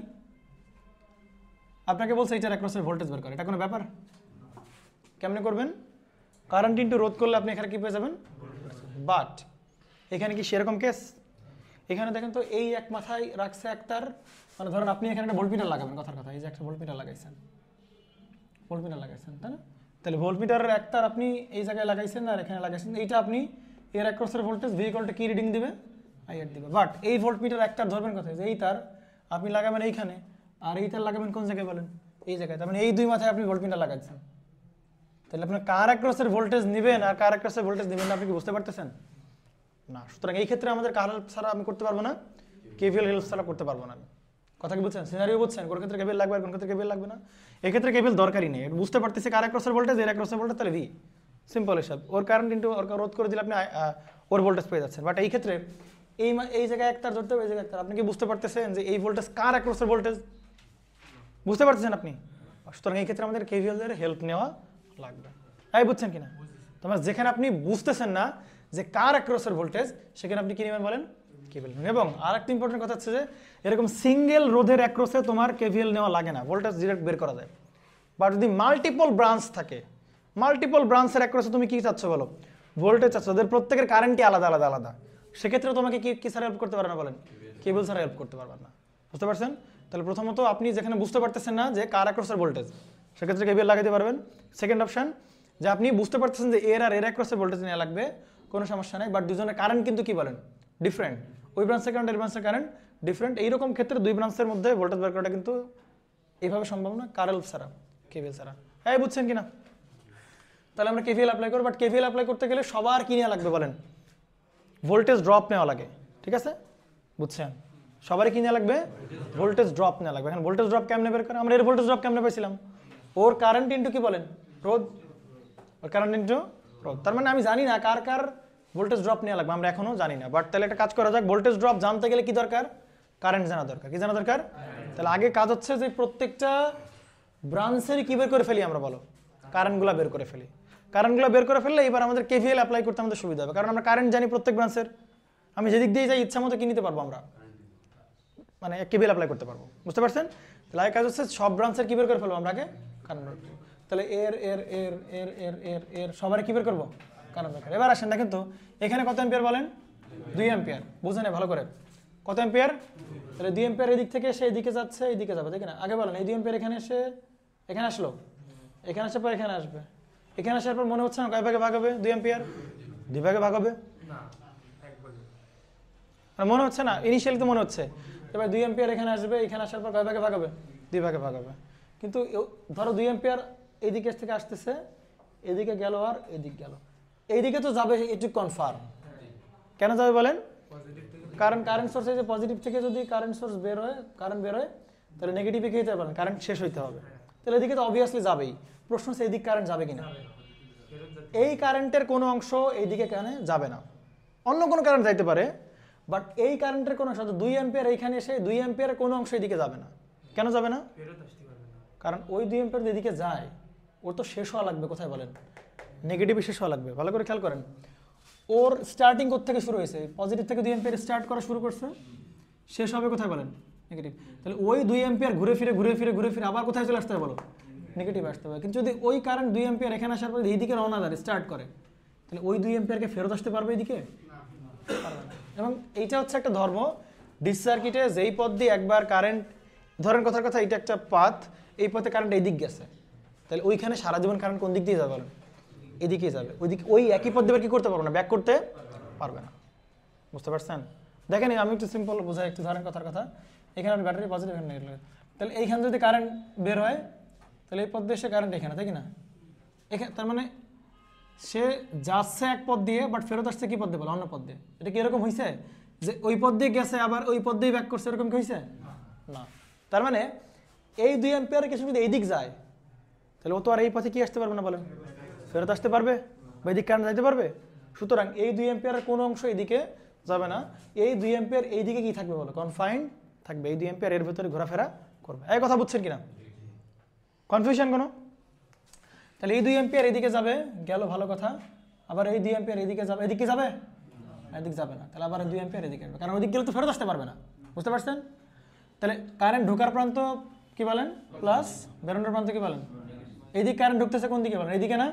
আপনাকে বলছে এইটার অ্যাক্রসের ভোল্টেজ বের করে, এটা কোনো ব্যাপার? কেমনে করবেন, কারেন্ট ইনটু রোধ করলে আপনি এখানে কি পেয়ে যাবেন, বাট এখানে কি সেরকম কেস, এখানে দেখেন তো এই এক মাথায় রাখছে একটার, মানে ধরেন আপনি এখানে একটা ভোল্টমিটার লাগাবেন, কথার কথা, এই যে একটা ভোল্টমিটার লাগাইছেন, তাই না? তাহলে ভোল্টমিটারের একটার আপনি এই জায়গায় লাগাইছেন আর এখানে লাগাইছেন, এইটা আপনি এর অ্যাক্রসের ভোল্টেজ ভেহিকলটা কি রিডিং দিবে, আইআর দিবে। বাট এই ভোল্টমিটার একটার ধরবেন কোথায়, যে এই তার আপনি লাগাবেন এইখানে, আর এই তার লাগাবেন কোন জায়গায় বলেন, এই জায়গায়। তার মানে এই দুই মাথায় আপনি ভোল্টমিটার লাগাচ্ছেন। তাহলে আপনার কার অ্যাক্রসের ভোল্টেজ নেবেন আর কার অ্যাক্রসের ভোল্টেজ নেবেন না, আপনি কি বুঝতে পারতেছেন না? সুতরাং এই ক্ষেত্রে আমাদের কার হেল্প ছাড়া আমি করতে পারবো না, কেভিএল হেল্প ছাড়া করতে পারবো না। কথা কি বুঝছেন, সিনারিও বুঝছেন, কোন ক্ষেত্রে কেভিএল লাগবে আর কোন ক্ষেত্রে কেভিএল লাগবে না। এক্ষেত্রে কেভিএল দরকারই নেই, বুঝতে পারতেছি কার অ্যাক্রসের ভোল্টেজ, এর অ্যাক্রসের ভোল্টেজ, তাহলে ভি, সিম্পল হিসাব। ওর কারেন্ট ইনটু ওর রোধ করে দিলে আপনি ওর ভোল্টেজ পেয়ে যাচ্ছেন। বাট এই ক্ষেত্রে এই জায়গায় একটার ধরতে হবে, এই জায়গায় একটার, আপনি কি বুঝতে পারতেছেন যে এই ভোল্টেজ কার অ্যাক্রসের ভোল্টেজ, বুঝতে পারতেছেন আপনি? সুতরাং এই ক্ষেত্রে আমাদের কেভিএল এর হেল্প নেওয়া লাগবে। তাই বুঝছেন কিনা? তোমার যেখানে আপনি বুঝতেছেন না যে কার অ্যাক্রসের ভোল্টেজ, সেখানে আপনি কি নেবেন বলেন, কেভিএল। এবং আরেকটা ইম্পর্টেন্ট কথা হচ্ছে যে এরকম সিঙ্গেল রোধের অ্যাক্রসে তোমার কেভিএল নেওয়া লাগে না, ভোল্টেজ ডিরেক্ট বের করা যায়। বা যদি মাল্টিপল ব্রাঞ্চ থাকে, মাল্টিপল ব্রাঞ্চের অ্যাক্রসে তুমি কি চাচ্ছ বলো, ভোল্টেজ চাচ্ছ, ওদের প্রত্যেকের কারেন্টই আলাদা আলাদা আলাদা, সেক্ষেত্রে তোমাকে কি ছাড়া হেল্প করতে পারে না বলেন, কেভিএল ছাড়া হেল্প করতে পারবে না। বুঝতে পারছেন? তাহলে প্রথমত আপনি যেখানে বুঝতে পারতেছেন না যে কার অ্যাক্রসের ভোল্টেজ, সেক্ষেত্রে কেভিএল লাগাইতে পারবেন। সেকেন্ড অপশন, যে আপনি বুঝতে পারতেছেন যে এর আর এর অ্যাক্রসের ভোল্টেজ নেওয়া লাগবে, কোনো সমস্যা নেই, বাট দুজনের কারেন্ট কিন্তু কি বলেন ডিফারেন্ট, ওই ব্রাঞ্চের কারেন্ট এই ব্রাঞ্চের কারেন্ট ডিফারেন্ট। এইরকম ক্ষেত্রে দুই ব্রাঞ্চের মধ্যে ভোল্টেজ বের করাটা কিন্তু এইভাবে সম্ভব না কারেল ছাড়া, কেভিএল ছাড়া। হ্যাঁ বুঝছেন কিনা? তাহলে আমরা কেভিএল অ্যাপ্লাই করব, বাট কেভিএল অ্যাপ্লাই করতে গেলে সবার কি নেওয়া লাগবে বলেন? ভোল্টেজ ড্রপ নেওয়া লাগে, ঠিক আছে? বুঝছেন? সবারই কি নেওয়া লাগবে? ভোল্টেজ ড্রপ নেওয়া লাগবে। এখন ভোল্টেজ ড্রপ কেমনে বের করে? আমরা এর ভোল্টেজ ড্রপ কেমনে পাইছিলাম? ওর কারেন্ট ইন্টু কি বলেন রোধ, ওর কারেন্ট ইন্টু রোধ। তার মানে আমি জানি না কার কার ভোল্টেজ ড্রপ নেওয়া লাগবে, আমরা এখনো জানি না। বাট তাহলে একটা কাজ করা যাক, ভোল্টেজ ড্রপ জানতে গেলে কি দরকার? কারেন্ট জানা দরকার। কি জানা দরকার? তাহলে আগে কাজ হচ্ছে যে প্রত্যেকটা ব্রাঞ্চের কি বের করে ফেলি আমরা, বলো? কারেন্টগুলো বের করে ফেলি। কারেন্টগুলো বের করে ফেললে এবার আমাদের কেভিএল অ্যাপ্লাই করতে আমাদের সুবিধা হবে, কারণ আমরা কারেন্ট জানি প্রত্যেক ব্রাঞ্চের। আমি যেদিক দিয়ে যাই ইচ্ছা মতো কি নিতে পারবো আমরা, মানে কেভিএল অ্যাপ্লাই করতে পারবো। বুঝতে পারছেন? তাহলে আগে কাজ হচ্ছে সব ব্রাঞ্চের কি বের করে ফেলবো আমরা আগে? কারেন্ট বের করবো। তাহলে এর এর এর এর এর এর এর সবারই কি বের করবো? কারেন্ট বের করবো। এবার আসেন দেখেন তো এখানে কত অ্যাম্পিয়ার বলেন? 2 অ্যাম্পিয়ার। বুঝেন ভালো করে, কত অ্যাম্পিয়ার? তাহলে 2 অ্যাম্পিয়ার এদিক থেকে সে এদিকে যাচ্ছে, এইদিকে যাবে, তাই না? আগে বলেন এই 2 অ্যাম্পিয়ার এখানে এসে এখানে আসলো, এখানে আসার পর এখানে আসবে, এখানে আসার পর মনে হচ্ছে না কয় ভাগে ভাগ হবে? 2 অ্যাম্পিয়ার 2 ভাগে ভাগ হবে না, মনে হচ্ছে না? ইনিশিয়ালি তো মনে হচ্ছে। এবার 2 অ্যাম্পিয়ার এখানে আসবে, এখানে আসার পর কয় ভাগে ভাগ হবে? 2 ভাগে ভাগ হবে। কিন্তু ধরো 2 অ্যাম্পিয়ার এইদিকে থেকে আসতেছে, এদিকে গেল আর এদিকে গেল, এইদিকে তো যাবে, এটুকু কনফার্ম। কেন যাবে বলেন? কারণ কারেন্ট সোর্স এই যে পজিটিভ থেকে যদি কারেন্ট সোর্স বের হয়, কারেন্ট বের হয়, তাহলে নেগেটিভে কি হতে পারে? কারেন্ট শেষ হইতে হবে। তাহলে এদিকে তো অবভিয়াসলি যাবেই। প্রশ্ন হচ্ছে এদিকে কারেন্ট যাবে কিনা? এই কারেন্টের কোনো অংশ এইদিকে কেন যাবে না? অন্য কোনো কারেন্ট যাইতে পারে, বাট এই কারেন্টের কোনো অংশ 2 অ্যাম্পিয়ার এইখানে এসে 2 অ্যাম্পিয়ারের কোনো অংশ এদিকে যাবে না। কেন যাবে না? কারণ ওই 2 অ্যাম্পিয়ার এদিকে যায়, ওর তো শেষ হওয়া লাগবে কোথায় বলেন? নেগেটিভে শেষ হওয়া লাগবে। ভালো করে খেয়াল করেন, ওর স্টার্টিং কোথা থেকে শুরু হয়েছে? পজিটিভ থেকে 2 অ্যাম্পিয়ার স্টার্ট করা শুরু করছে, শেষ হবে কোথায় বলেন? নেগেটিভ। তাহলে ওই 2 অ্যাম্পিয়ার ঘুরে ফিরে আবার কোথায় চলে আসতে হবে বলো? নেগেটিভ আসতে হবে। কিন্তু যদি ওই কারেন্ট 2 অ্যাম্পিয়ার এখানে আসার পর এইদিকে রওনা দেয়, স্টার্ট করে, তাহলে ওই 2 অ্যাম্পিয়ারকে ফেরত আসতে পারবে এইদিকে? পারবে না। এবং এইটা হচ্ছে একটা ধর্ম ডিসি সার্কিটে, যেই পথ দিয়ে একবার কারেন্ট, ধরেন কথার কথা এটা একটা পাথ, এই পথে কারেন্ট এই দিক গেছে, তাহলে ওইখানে সারা জীবন কারেন্ট কোন দিক দিয়ে যাবে বলেন? এদিকেই যাবে। ওইদিকে ওই একই পথ দিয়ে কি করতে পারবো না? ব্যাক করতে পারবে না। বুঝতে পারছেন? দেখেন আমি একটু সিম্পল বোঝাই, একটু ধরেন কথার কথা, এখানে ব্যাটারি পজিটিভ, এখানে নেগেটিভ, তাহলে এইখানে যদি কারেন্ট বের হয়, তাহলে এই পথ দিয়ে সে কারেন্ট এখানে, তাই কি না? এখানে তার মানে সে যাচ্ছে এক পথ দিয়ে, বাট ফেরত আসছে কি পথ দিয়ে বলো? অন্য পথ দিয়ে। এটা কি এরকম হয়েছে যে ওই পথ দিয়ে গেছে আবার ওই পথ দিয়ে ব্যাক করছে, এরকম কি হয়েছে? না। তার মানে এই 2 অ্যাম্পিয়ার কিছু যদি এই দিক যায়, তাহলে ও তো আর এই পথে কি আসতে পারবে না বলেন? ফেরত আসতে পারবে বা এদিক কারেন্ট যাইতে পারবে? সুতরাং এই 2 অ্যাম্পিয়ারের কোনো অংশ এইদিকে যাবে না। এই 2 অ্যাম্পিয়ার এইদিকে কি থাকবে বলো? কনফাইন্ড থাকবে। এই 2 অ্যাম্পিয়ার এর ভিতরে ঘোরাফেরা করবে। এই কথা বুঝছেন কিনা? কনফিউশন কোনো? তাহলে এই 2 অ্যাম্পিয়ার এদিকে যাবে, গেল ভালো কথা। আবার এই 2 অ্যাম্পিয়ার এদিকে যাবে, এদিকে যাবে? এদিকে যাবে না। তাহলে আবার 2 অ্যাম্পিয়ার এদিকে আসবে, কারণ ওইদিক গেলে তো ফেরত আসতে পারবে না। বুঝতে পারছেন? তাহলে কারেন্ট ঢোকার প্রান্ত কি বলেন? প্লাস, বেরোনোর প্রান্ত কি বলেন? এইদিকে কারেন্ট ঢুকতেছে কোন দিকে বলেন? এইদিকে না?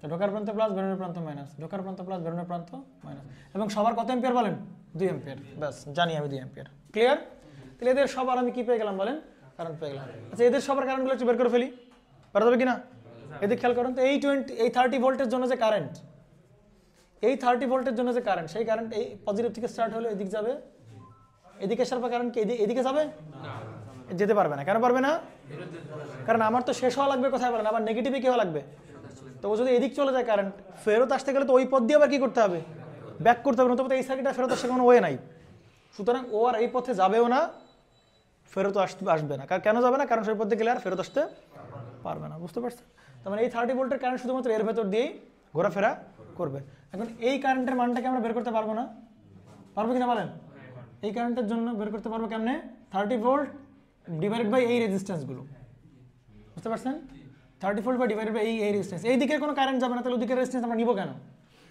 তো ঢোকার প্রান্ত প্লাস, বেরোনোর প্রান্ত মাইনাস, ঢোকার প্রান্ত প্লাস, বেরোনোর প্রান্ত মাইনাস। এবং সবার কত অ্যাম্পিয়ার বলেন? 2 অ্যাম্পিয়ার। ব্যাস জানি আমি 2 অ্যাম্পিয়ার। ক্লিয়ার? তাহলে এদের সবার আমি কি পেয়ে গেলাম বলেন? কারেন্ট পেয়ে গেলাম। আচ্ছা এদের সবার কারেন্টগুলো একটু বের করে ফেলি, পারা যাবে কিনা? এদিকে খেয়াল করুন তো, এই 30 ভোল্টের জন্য যে কারেন্ট, এই 30 ভোল্টের জন্য যে কারেন্ট, সেই কারেন্ট এই পজিটিভ থেকে স্টার্ট হলে এদিক যাবে, এদিকে আসার পর কারেন্ট কি এদিকে যাবে? যেতে পারবে না। কেন পারবে না? কারণ আমার তো শেষ হওয়া লাগবে কোথায় বলেন? আবার নেগেটিভে কি হওয়া লাগবে? তো ও যদি এদিক চলে যায় কারেন্ট, ফেরত আসতে গেলে তো ওই পথ দিয়ে আবার কি করতে হবে? ব্যাক করতে হবে। তবে তো এই সার্কিটটা ফেরত আসার কোনো ওয়ে নাই। সুতরাং ও আর এই পথে যাবেও না, ফেরত আসবে না। কেন যাবে না? কারণ সেই পথে গেলে আর ফেরত আসতে পারবে না। বুঝতে পারছেন? তার মানে এই 30 ভোল্টের কারেন্ট শুধুমাত্র এর ভেতর দিয়েই ঘোরাফেরা করবে। এখন এই কারেন্টের মানটাকে আমরা বের করতে পারবো না? পারবো কিনা বলেন? এই কারেন্টের জন্য বের করতে পারবো কেমনে? 30 ভোল্ট ডিভাইডেড বাই এই রেজিস্ট্যান্সগুলো। বুঝতে পারছেন? 30 ভোল্ট বাই ডিভাইডেড বাই এই রেজিস্ট্যান্স। এই দিকের কোনো কারেন্ট যাবে না, তাহলে ওদিকের রেজিস্ট্যান্স আমরা নিব কেন?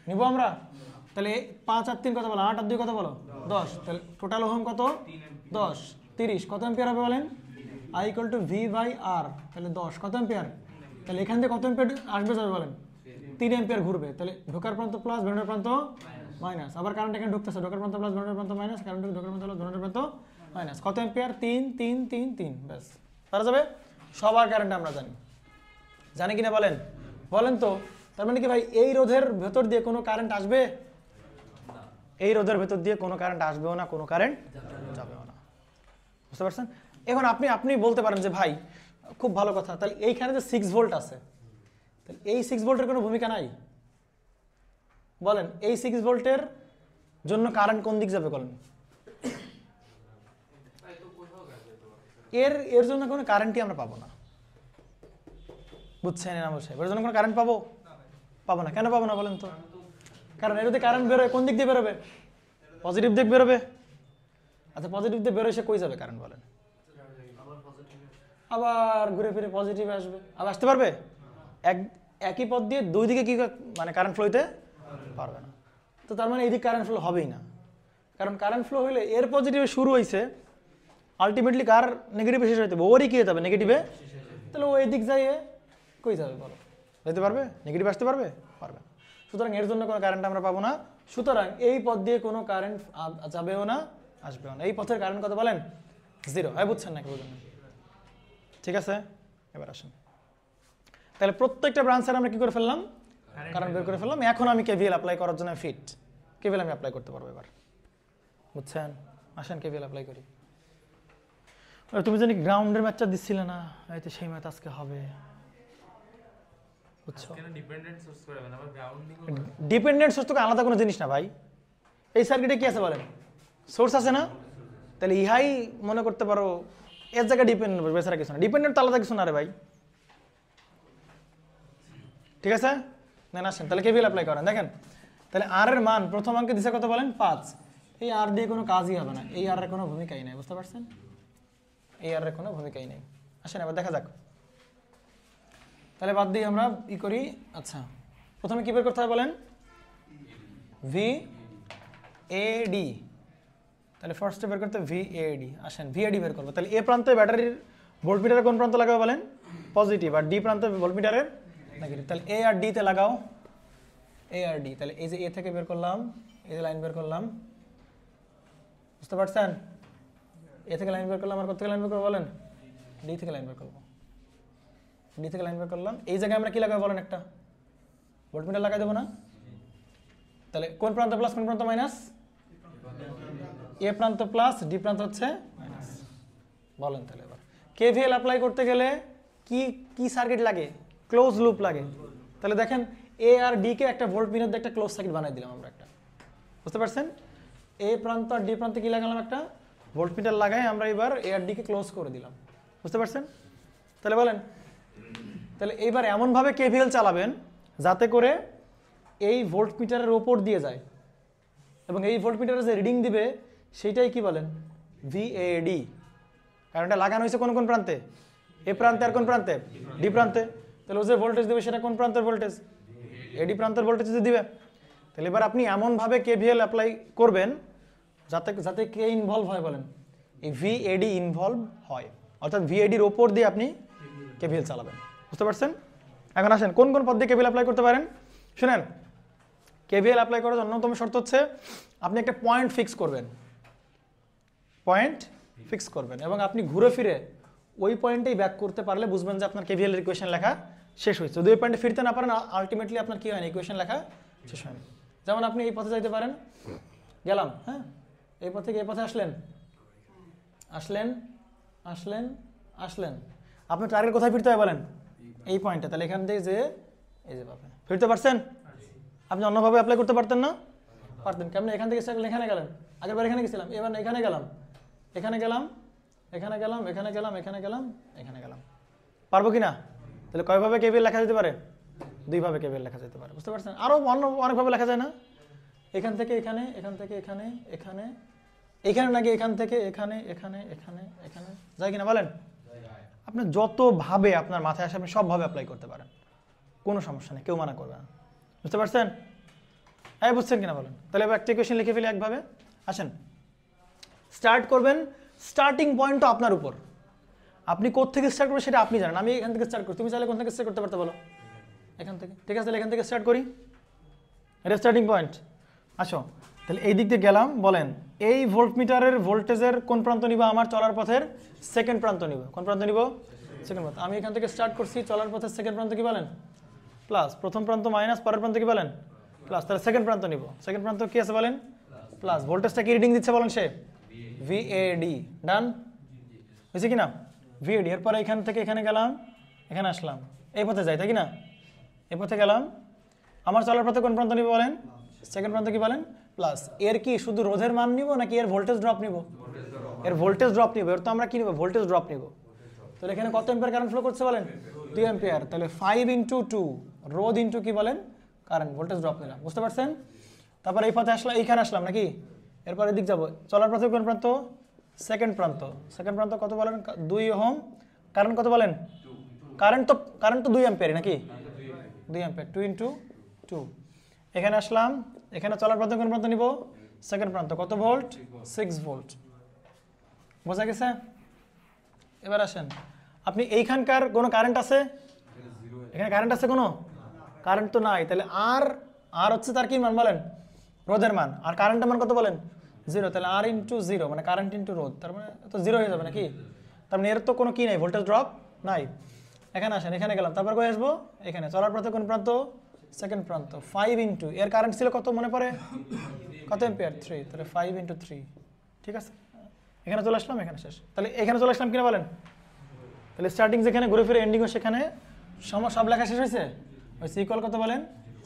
নিব আমরা। তাহলে 5 আর 3 কত বলো? 8 আর 2 কত বলো? 10। তাহলে টোটাল ওহম কত? 10 30। কত অ্যাম্পিয়ার হবে বলেন? I = V/R। তাহলে 10 কত অ্যাম্পিয়ার? তাহলে এখান থেকে কত অ্যাম্পিয়ার আসবে যাবে বলেন? 3 অ্যাম্পিয়ার ঘুরবে। তাহলে ঢোকার প্রান্ত প্লাস, বেরোনোর প্রান্ত মাইনাস। আবার কারেন্ট এখানে ঢুকতেছে, ঢোকার প্রান্ত প্লাস, বেরোনোর প্রান্ত মাইনাস, কারেন্ট ঢোকার প্রান্ত প্লাস, বেরোনোর প্রান্ত মাইনাস কত অ্যাম্পিয়ার 3 3 3 3 ব্যাস পারা যাবে সবার কারেন্ট আমরা জানি কিনা বলেন বলেন তো তার মানে কি ভাই এই রোধের ভেতর দিয়ে কোনো কারেন্ট আসবে এই রোধের ভেতর দিয়ে কোনো কারেন্ট আসবেও না কোনো কারেন্ট যাবেও না বুঝতে পারছেন এখন আপনি বলতে পারেন যে ভাই খুব ভালো কথা তাহলে এইখানে যে 6 ভোল্ট আছে তাহলে এই 6 ভোল্টের কোনো ভূমিকা নাই বলেন এই 6 ভোল্টের জন্য কারেন্ট কোন দিক যাবে বলেন এর জন্য কোনো কারেন্টই আমরা পাবো না বুঝছেন না বলছে এর জন্য কোনো কারেন্ট পাবো না কেন পাবো না বলেন তো কারণ এর যদি কারেন্ট বেরোয় কোন দিক দিয়ে বেরোবে পজিটিভ দিক বেরোবে আচ্ছা পজিটিভ দিয়ে বেরোয় সে কই যাবে কারেন্ট বলেন আবার ঘুরে ফিরে পজিটিভে আসবে আবার আসতে পারবে একই পথ দিয়ে দুই দিকে কি মানে কারেন্ট ফ্লো হইতে পারবে না তো তার মানে এই দিক কারেন্ট ফ্লো হবেই না কারণ কারেন্ট ফ্লো হইলে এর পজিটিভে শুরু হয়েছে আলটিমেটলি কার নেগেটিভে শেষ হইতে হবে ওরই কি হতে হবে নেগেটিভে তাহলে ও এই দিক যাইয়ে কই যাবে বলো যেতে পারবে নেগেটিভ আসতে পারবে পারবে না সুতরাং এর জন্য কোনো কারেন্ট আমরা পাবো না সুতরাং এই পথ দিয়ে কোনো কারেন্ট যাবেও না আসবেও না এই পথের কারেন্ট কত বলেন 0 হয় বুঝছেন নাকি বুঝুন ঠিক আছে এবার আসেন তাহলে প্রত্যেকটা ব্রাঞ্চের আমরা কি করে ফেললাম কারেন্ট বের করে ফেললাম এখন আমি কেভিএল অ্যাপ্লাই করার জন্য ফিট কেভিএল আমি অ্যাপ্লাই করতে পারবো এবার বুঝছেন আসেন কেভিএল অ্যাপ্লাই করি তুমি জানি গ্রাউন্ডের ম্যাচটা দিচ্ছিলে না এই তো সেই ম্যাচ আজকে হবে বুঝছো ডিপেন্ডেন্ট সোর্স তো আলাদা কোনো জিনিস না ভাই এই সার্কিটে কি আছে বলেন সোর্স আছে না তাহলে ইহাই মনে করতে পারো এর জায়গায় ডিপেন্ডেন্ট বেচারা কিছু না ডিপেন্ডেন্ট তো আলাদা কিছু না রে ভাই ঠিক আছে নেন আসেন তাহলে কেভিএল অ্যাপ্লাই করেন দেখেন তাহলে আর এর মান প্রথম অঙ্কে দিছে কত বলেন 5 এই আর দিয়ে কোনো কাজই হবে না এই আর এর কোনো ভূমিকাই নাই বুঝতে পারছেন এই আর এর কোনো ভূমিকাই নেই আসেন এবার দেখা যাক তাহলে বাদ দিয়ে আমরা ই করি আচ্ছা প্রথমে কি বের করতে হবে বলেন ভি এ ডি তাহলে ফার্স্টে বের করতে ভি এ ডি আসেন ভি এ ডি বের করব তাহলে এ প্রান্তে ব্যাটারির ভোল্টমিটারে কোন প্রান্ত লাগাবে বলেন পজিটিভ আর ডি প্রান্তে ভোল্টমিটারের নেগেটিভ তাহলে এ আর ডি তে লাগাও এ আর ডি তাহলে এই যে এ থেকে বের করলাম এই যে লাইন বের করলাম বুঝতে পারছেন এ থেকে লাইন বের করলাম আর কত থেকে লাইন বের করব বলেন ডি থেকে লাইন বের করব ডি থেকে লাইন বের করলাম এই জায়গায় আমরা কি লাগাবো বলেন একটা ভোল্টমিটার লাগাই দেবো না তাহলে কোন প্রান্ত প্লাস কোন প্রান্ত মাইনাস এ প্রান্ত প্লাস ডি প্রান্ত হচ্ছে মাইনাস বলেন তাহলে এবার কেভিএল অ্যাপ্লাই করতে গেলে কি কি সার্কিট লাগে ক্লোজ লুপ লাগে তাহলে দেখেন এ আর ডি কে একটা ভোল্টমিটার দিয়ে একটা ক্লোজ সার্কিট বানাই দিলাম আমরা একটা বুঝতে পারছেন এ প্রান্ত আর ডি প্রান্তে কি লাগালাম একটা ভোল্টমিটার লাগাই আমরা এবার এ আর ডি কে ক্লোজ করে দিলাম বুঝতে পারছেন তাহলে বলেন তাহলে এইবার এমনভাবে কেভিএল চালাবেন যাতে করে এই ভোল্টমিটারের ওপর দিয়ে যায় এবং এই ভোল্টমিটারে যে রিডিং দিবে সেইটাই কি বলেন ভিএডি কারণ এটা লাগানো হয়েছে কোন কোন প্রান্তে এ প্রান্তে আর কোন প্রান্তে ডি প্রান্তে তাহলে ও যে ভোল্টেজ দেবে সেটা কোন প্রান্তের ভোল্টেজ এডি প্রান্তের ভোল্টেজ দিবে তাহলে এবার আপনি এমনভাবে কেভিএল অ্যাপ্লাই করবেন যাতে যাতে কে ইনভলভ হয় বলেন এই ভিএডি ইনভলভ হয় অর্থাৎ ভিএডির ওপর দিয়ে আপনি কেভিএল চালাবেন বুঝতে পারছেন এখন আসেন কোন কোন পদ্ধতি কেভিএল অ্যাপ্লাই করতে পারেন শুনেন কেভিএল অ্যাপ্লাই করার অন্যতম শর্ত হচ্ছে আপনি একটা পয়েন্ট ফিক্স করবেন এবং আপনি ঘুরে ফিরে ওই পয়েন্টেই ব্যাক করতে পারলে বুঝবেন যে আপনার কেভিএল এর ইকুয়েশন লেখা শেষ হয়েছে যদি ওই পয়েন্টে ফিরতে না পারেন আলটিমেটলি আপনার কি হয় না ইকুয়েশন লেখা শেষ হয় না যেমন আপনি এই পথে যাইতে পারেন গেলাম হ্যাঁ এই পথ থেকে এই পথে আসলেন আপনি টার্গেট কোথায় ফিরতে হয় বলেন এই পয়েন্টে তাহলে এখান থেকে যে এই যে পাবেন ফিরতে পারছেন আপনি অন্যভাবে অ্যাপ্লাই করতে পারতেন না পারতেন কেমন এখান থেকে এখানে গেলেন আগেরবার এখানে গেছিলাম এবার এখানে গেলাম পারবো কি না তাহলে কয়ভাবে কেভিএল লেখা যেতে পারে দুইভাবে কেভিএল লেখা যেতে পারে বুঝতে পারছেন আরো অনেকভাবে লেখা যায় না এখান থেকে এখানে নাকি এখান থেকে এখানে যায় কিনা বলেন আপনি যতভাবে আপনার মাথায় আসে আপনি সবভাবে অ্যাপ্লাই করতে পারেন কোনো সমস্যা নেই কেউ মানা করবে না বুঝতে পারছেন হ্যাঁ বুঝছেন কিনা বলেন তাহলে এবার একটা ইকুয়েশন লিখে ফেলি একভাবে আসেন স্টার্ট করবেন স্টার্টিং পয়েন্টও আপনার উপর আপনি কোত্থেকে স্টার্ট করবেন সেটা আপনি জানেন আমি এখান থেকে স্টার্ট করি তুমি চাইলে কোন থেকে স্টার্ট করতে পারতে বলো এখান থেকে ঠিক আছে তাহলে এখান থেকে স্টার্ট করি এটা স্টার্টিং পয়েন্ট আসো তাহলে এই দিক দিয়ে গেলাম, বলেন এই ভোল্টমিটারের ভোল্টেজের কোন প্রান্ত নিব? আমার চলার পথের সেকেন্ড প্রান্ত নিব। কোন প্রান্ত নিব? সেকেন্ড প্রান্ত। আমি এখান থেকে স্টার্ট করছি, চলার পথের সেকেন্ড প্রান্ত কি বলেন? প্লাস। প্রথম প্রান্ত মাইনাস, পরের প্রান্ত কি বলেন? প্লাস। তাহলে সেকেন্ড প্রান্ত নিব। সেকেন্ড প্রান্ত কি আছে বলেন? প্লাস। ভোল্টেজটা কি রিডিং দিচ্ছে বলেন সে? ভিএডি। ডান হয়েছে কি না? ভিএডি। এরপরে এখান থেকে এখানে গেলাম, এখানে আসলাম, এই পথে যাই, তাই কি না? এই পথে গেলাম, আমার চলার পথে কোন প্রান্ত নিব বলেন? সেকেন্ড প্রান্ত কি বলেন? প্লাস। এর কি শুধু রোধের মান নিব নাকি এর ভোল্টেজ ড্রপ নিব? এর ভোল্টেজ ড্রপ নিব। এর তো আমরা কি নিব? ভোল্টেজ ড্রপ নিব। তাহলে এখানে কত অ্যাম্পিয়ার কারেন্ট ফ্লো করছে বলেন? 2 অ্যাম্পিয়ার। তাহলে 5 × 2 রোধ ইন্টু কি বলেন? কারেন্ট, ভোল্টেজ ড্রপ নিলাম। বুঝতে পারছেন? তারপর এই পথে আসলাম, এইখানে আসলাম নাকি? এরপর এদিক যাব, চলার পথে কোন প্রান্ত? সেকেন্ড প্রান্ত। সেকেন্ড প্রান্ত কত বলেন? 2 ওহম। কারেন্ট কত বলেন? কারেন্ট তো 2 অ্যাম্পিয়ার নাকি? 2 অ্যাম্পিয়ার। 2 × 2। এখানে আসলাম, এখানে চলার পথে কোন প্রান্ত নিব? সেকেন্ড প্রান্ত। কত ভোল্ট? 6 ভোল্ট। বোঝা গেছে? এবার আসেন, আপনি এইখানকার কোনো কারেন্ট আছে? এখানে কারেন্ট আছে কোনো? কারেন্ট তো নাই। তাহলে আর হচ্ছে তার কি মান বলেন? রোধের মান। আর কারেন্টের মান কত বলেন? 0। তাহলে আর ইন্টু 0 মানে কারেন্ট ইন্টু রোধ, তার মানে তো 0 হয়ে যাবে নাকি? তার মানে এর তো কোনো কি নাই, ভোল্টেজ ড্রপ নাই। এখানে আসেন, এখানে গেলাম, তারপর কই আসবো? এখানে চলার পথে কোন প্রান্ত? সেকেন্ড প্রান্ত। 5 ইন্টু এর কারেন্ট ছিল কত মনে পড়ে? কত অ্যাম্পিয়ার? 3। তাহলে 5 × 3। ঠিক আছে, এখানে চলে আসলাম, এখানে শেষ। তাহলে এখানে চলে আসলাম কিনা বলেন? তাহলে স্টার্টিং যেখানে ঘুরে ফিরে এন্ডিংও সেখানে সব লেখা শেষ হয়েছে। ওই ইকুয়াল কত বলেন?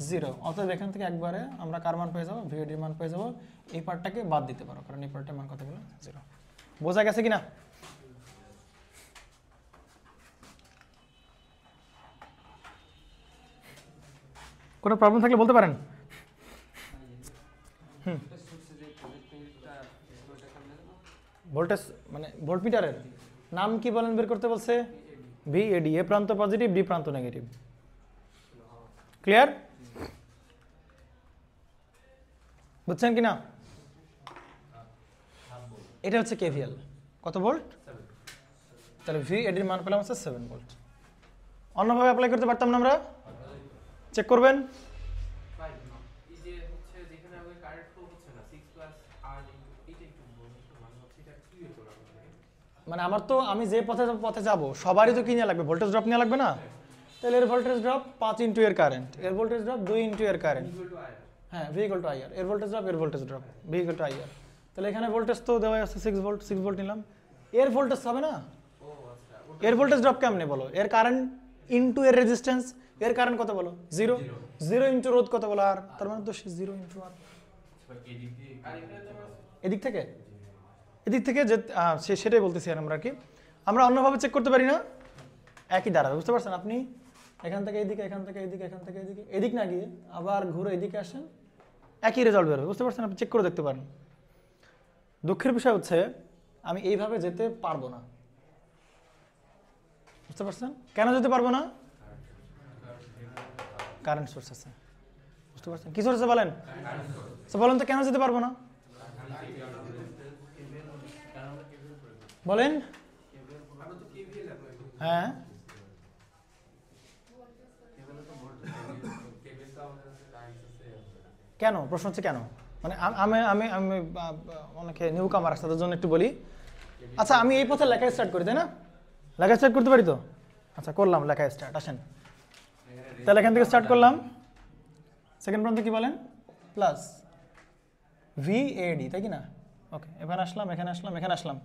0। অতএব এখান থেকে একবারে আমরা কার মান পেয়ে যাবো? ভিএডির মান পেয়ে যাবো। এই পার্টটাকে বাদ দিতে পারো, কারণ এই পার্টের মান কত বলে? 0। বোঝা গেছে কিনা? কোনো প্রবলেম থাকলে বলতে পারেন। ভোল্টেজ মানে ভোল্টমিটারের নাম কি বলেন? বের করতে বলছে ভিএডি। এ প্রান্ত পজিটিভ, বি প্রান্ত নেগেটিভ। ক্লিয়ার? বুঝছেন কিনা? এটা হচ্ছে কেভিএল। কত ভোল্ট? তাহলে ভিএডির মান পেলাম হচ্ছে 7 ভোল্ট। অন্যভাবে অ্যাপ্লাই করতে পারতাম না আমরা? চেক করবেন। মানে আমার তো আমি যে পথে যাব সবারই তো কি নিয়ে লাগবে? ভোল্টেজ ড্রপ নিয়ে লাগবে না? তাহলে এর ভোল্টেজ ড্রপ 5 × এর কারেন্ট, এর ভোল্টেজ ড্রপ 2 × এর কারেন্ট। হ্যাঁ, V = IR। এর ভোল্টেজ ড্রপ, এর ভোল্টেজ ড্রপ, V = IR। তাহলে এখানে ভোল্টেজ তো দেওয়া আছে 6 ভোল্ট, 6 ভোল্ট নিলাম। এর ভোল্টেজ হবে না? এর ভোল্টেজ ড্রপ কেমনে বলো? এর কারেন্ট ইনটু এর রেজিস্ট্যান্স। এর কারেন্ট কত বলো? 0। 0 ইনটু রোধ কত বলো? আর। তার মানে তো 0 ইনটু আর। এদিক থেকে যে সেটাই বলতেছি আমরা কি আমরা অন্যভাবে চেক করতে পারি না? একই দাঁড়াবে। বুঝতে পারছেন? আপনি এখান থেকে এইদিকে, এখান থেকে এইদিকে, এখান থেকে এইদিকে, এদিক না গিয়ে আবার ঘুরে এদিকে আসেন, একই রেজাল্ট বেরোবে। বুঝতে পারছেন? আপনি চেক করে দেখতে পারেন। দুঃখের বিষয় হচ্ছে আমি এইভাবে যেতে পারবো না। বুঝতে পারছেন? কেন যেতে পারবো না? কারেন্ট সোর্স আছে। বুঝতে পারছেন? কি সোর্স আছে বলেন? বলেন তো কেন যেতে পারবো না? বলেন। হ্যাঁ, কেন? প্রশ্ন হচ্ছে কেন? মানে আমি আমি আমি অনেকে নিউ কামার আছে তাদের জন্য একটু বলি। আচ্ছা, আমি এই পথে লেখা স্টার্ট করি, তাই না? লেখা স্টার্ট করতে পারি তো? আচ্ছা, করলাম লেখা স্টার্ট। আসেন, তাহলে এখান থেকে স্টার্ট করলাম। সেকেন্ড প্রান্ত কি বলেন? প্লাস ভিএডি, তাই কি না? ওকে, এখানে আসলাম, এখানে আসলাম, এখানে আসলাম।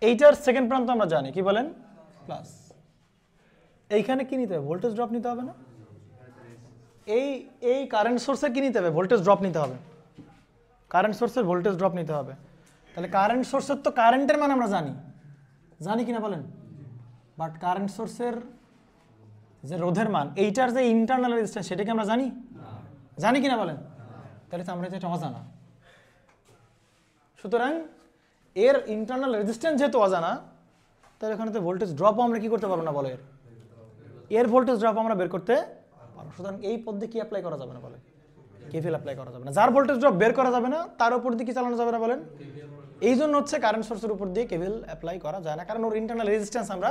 এইটার সেকেন্ড প্রান্ত আমরা জানি কি বলেন? প্লাস। এইখানে কি নিতে হবে? ভোল্টেজ ড্রপ নিতে হবে না? এই কারেন্ট সোর্সের কি নিতে হবে? ভোল্টেজ ড্রপ নিতে হবে। কারেন্ট সোর্সের ভোল্টেজ ড্রপ নিতে হবে। তাহলে কারেন্ট সোর্সের তো কারেন্টের মান আমরা জানি কিনা বলেন? বাট কারেন্ট সোর্সের যে রোধের মান, এইটার যে ইন্টারনাল রেজিস্ট্যান্স, সেটাকে আমরা জানি কিনা বলেন? তাহলে তো আমরা এটা অজানা। সুতরাং এর ইন্টারনাল রেজিস্ট্যান্স যেহেতু অজানা, তাহলে এখানে তো ভোল্টেজ ড্রপও আমরা কি করতে পারবো না? বলো, এর ভোল্টেজ ড্রপ আমরা বের করতে পারবো। সুতরাং এই পদ্ধতি কি অ্যাপ্লাই করা যাবে না? বলেন, কেভিএল অ্যাপ্লাই করা যাবে না। যার ভোল্টেজ ড্রপ বের করা যাবে না তার উপর দিয়ে কি চালানো যাবে না? বলেন। এই জন্য হচ্ছে কারেন্ট সোর্সের উপর দিয়ে কেভিএল অ্যাপ্লাই করা যায় না, কারণ ওর ইন্টারনাল রেজিস্ট্যান্স আমরা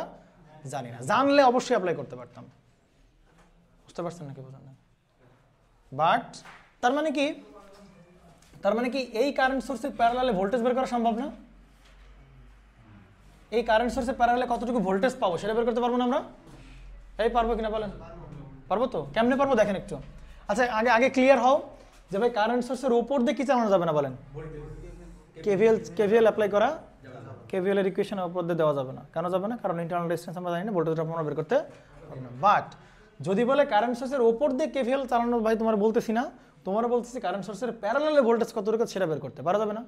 জানি না। জানলে অবশ্যই অ্যাপ্লাই করতে পারতাম। বুঝতে পারছেন নাকি? বোঝেন না? বাট তার মানে কি, তার মানে কি এই কারেন্ট সোর্সের প্যারালালে ভোল্টেজ বের করা সম্ভব না? এই কারেন্ট সোর্সের প্যারালালে কতটুকু ভোল্টেজ পাবো সেটা বের করতে পারবো না আমরা? এই পারবো কিনা বলেন? পারবো তো? কেমনে পারবো দেখেন একটু। আচ্ছা আগে ক্লিয়ার হও যে ভাই কারেন্ট সোর্সের উপর দিয়ে কি চালানো যাবে না বলেন? কেভিএল অ্যাপ্লাই করা, কেভিএল এর ইকুয়েশনের উপর দিয়ে দেওয়া যাবে না। কেন যাবে না? কারণ ইন্টারনাল রেজিস্ট্যান্স আমরা জানি না, ভোল্টেজ ড্রপ আমরা বের করতে পারবো না। বাট যদি বলে কারেন্ট সোর্সের উপর দিয়ে কেভিএল চালানো, ভাই তোমার বলতেছি না, তোমার বলতেছি কারেন্ট সোর্সের প্যারালালে ভোল্টেজ কতটুকু সেটা বের করতে পারা যাবে না?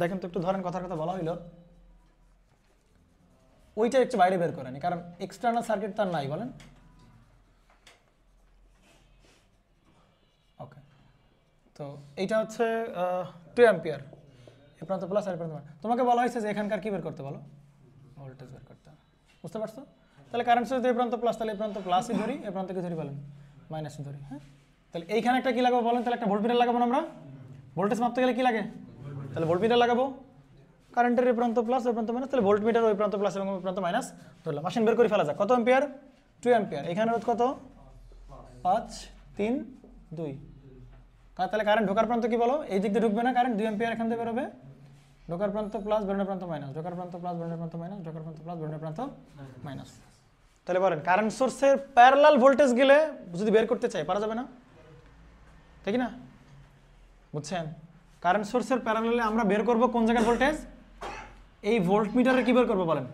দেখেন তো একটু ধরেন, কথার কথা বলা হইল, ওইটা একটু বাইরে বের করে নি, কারণ এক্সটার্নাল সার্কিট তার নাই বলেন। ওকে, তো এইটা হচ্ছে 2 অ্যাম্পিয়ার, এ প্রান্ত প্লাস আর প্রান্ত মাইনাস। তোমাকে বলা হয়েছে যে এখানকার কি বের করতে বলো? ভোল্টেজ বের করতে। বুঝতে পারছো? তাহলে কারেন্ট সোর্স এই প্রান্ত প্লাস, তাহলে এই প্রান্ত প্লাসই ধরি, এই প্রান্ত কি ধরি বলেন? মাইনাসই ধরি। হ্যাঁ, তাহলে এইখানে একটা কি লাগাবো বলেন? তাহলে একটা ভোল্টমিটার লাগাবো না আমরা? ভোল্টেজ মাপতে গেলে কি লাগে? তাহলে ভোল্টমিটার লাগাবো। কারেন্টের এই প্রান্ত প্লাস, ওই প্রান্ত মাইনাস, তাহলে ভোল্টমিটার ওই প্রান্ত প্লাস এবং ওই প্রান্ত মাইনাস ধরলাম। মেশিন বের করে ফেলা যাক। কত অ্যাম্পিয়ার? 2 অ্যাম্পিয়ার। এখানে রোধ কত? 5, 3, 2। তাহলে কারেন্ট ঢোকার প্রান্ত কি বলো? এই দিক দিয়ে ঢুকবে না কারেন্ট, 2 অ্যাম্পিয়ার এখান থেকে বেরোবে। ঢোকার প্রান্ত প্লাস, বেরোনোর প্রান্ত মাইনাস, ঢোকার প্রান্ত প্লাস, বেরোনোর প্রান্ত মাইনাস, ঢোকার প্রান্ত প্লাস, বেরোনোর প্রান্ত মাইনাস। তাহলে বলেন কারেন্ট সোর্সের প্যারালাল ভোল্টেজ গেলে যদি বের করতে চাই পারা যাবে না? ঠিক না? বুঝছেন? কারেন্ট সোর্সের প্যারালালে আমরা বের করব কোন জায়গার ভোল্টেজ? এই ভোল্টমিটারে কি বের করবো বলেন?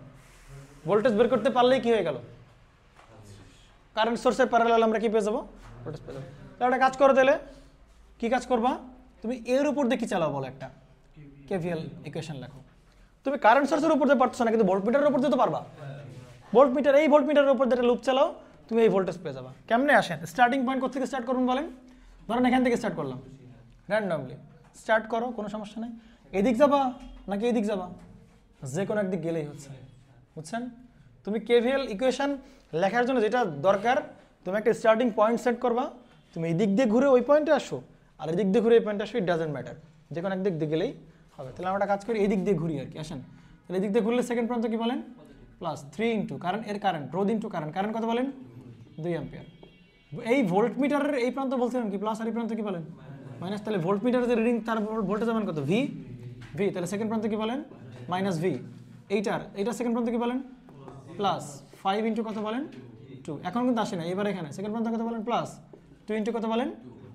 ভোল্টেজ বের করতে পারলেই কি হয়ে গেল? কারেন্ট সোর্সের প্যারালালে আমরা কি পেয়ে যাবো? ভোল্টেজ পেয়ে যাবো। তাহলে একটা কাজ করো, তাহলে কি কাজ করবা? তুমি এর উপর দিয়ে কি চালাও বলো? একটা কেভিএল ইকুয়েশন লেখো। তুমি কারেন্ট সোর্সের উপর দিয়ে পারছো না, কিন্তু ভোল্টমিটারের উপর দিয়ে তো পারবা। ভোল্টমিটার, এই ভোল্টমিটারের উপর দিয়ে লুপ চালাও, তুমি এই ভোল্টেজ পেয়ে যাবা। কেমনে আসেন? স্টার্টিং পয়েন্ট কোথা থেকে স্টার্ট করুন বলেন? ধরেন এখান থেকে স্টার্ট করলাম, র্যান্ডমলি স্টার্ট করো, কোনো সমস্যা নেই। এদিক যাবা নাকি এদিক যাবা? যে কোনো একদিক গেলেই হচ্ছে। বুঝছেন? তুমি কেভিএল ইকুয়েশন লেখার জন্য যেটা দরকার, তুমি একটা স্টার্টিং পয়েন্ট সেট করবা, তুমি এই দিক দিয়ে ঘুরে ওই পয়েন্টে আসো, আর এই দিক দিয়ে ঘুরে এই পয়েন্টে আসো, ইট ডাজেন্ট ম্যাটার, যে কোনো একদিক দিয়ে গেলেই হবে। তাহলে আমরা কাজ করি এই দিক দিয়ে ঘুরি আর কি। আসেন, তাহলে এই দিক দিয়ে ঘুরলে সেকেন্ড প্রান্ত কি বলেন? প্লাস 3 ইন্টু কারেন্ট, এর কারেন্ট, রোধ ইন্টু কারেন্ট, কারেন্ট কত বলেন? 2 অ্যাম্পিয়ার। এই ভোল্টমিটারের এই প্রান্ত বলছিলেন কি প্লাস, আর এই প্রান্ত কি বলেন? মাইনাস। তাহলে ভোল্টমিটারের যে রিডিং তার ভোল্টেজ মান কত? ভি। তাহলে সেকেন্ড প্রান্ত কি বলেন? Minus V. এইটার সেকেন্ড প্রান্ত কি বলেন? প্লাস 5 ইন্টু কত বলেন? 2। এখন কিন্তু আসে না, এবার এখানে সেকেন্ড প্রান্ত কত বলেন? প্লাস 2 ইন্টু কত বলেন?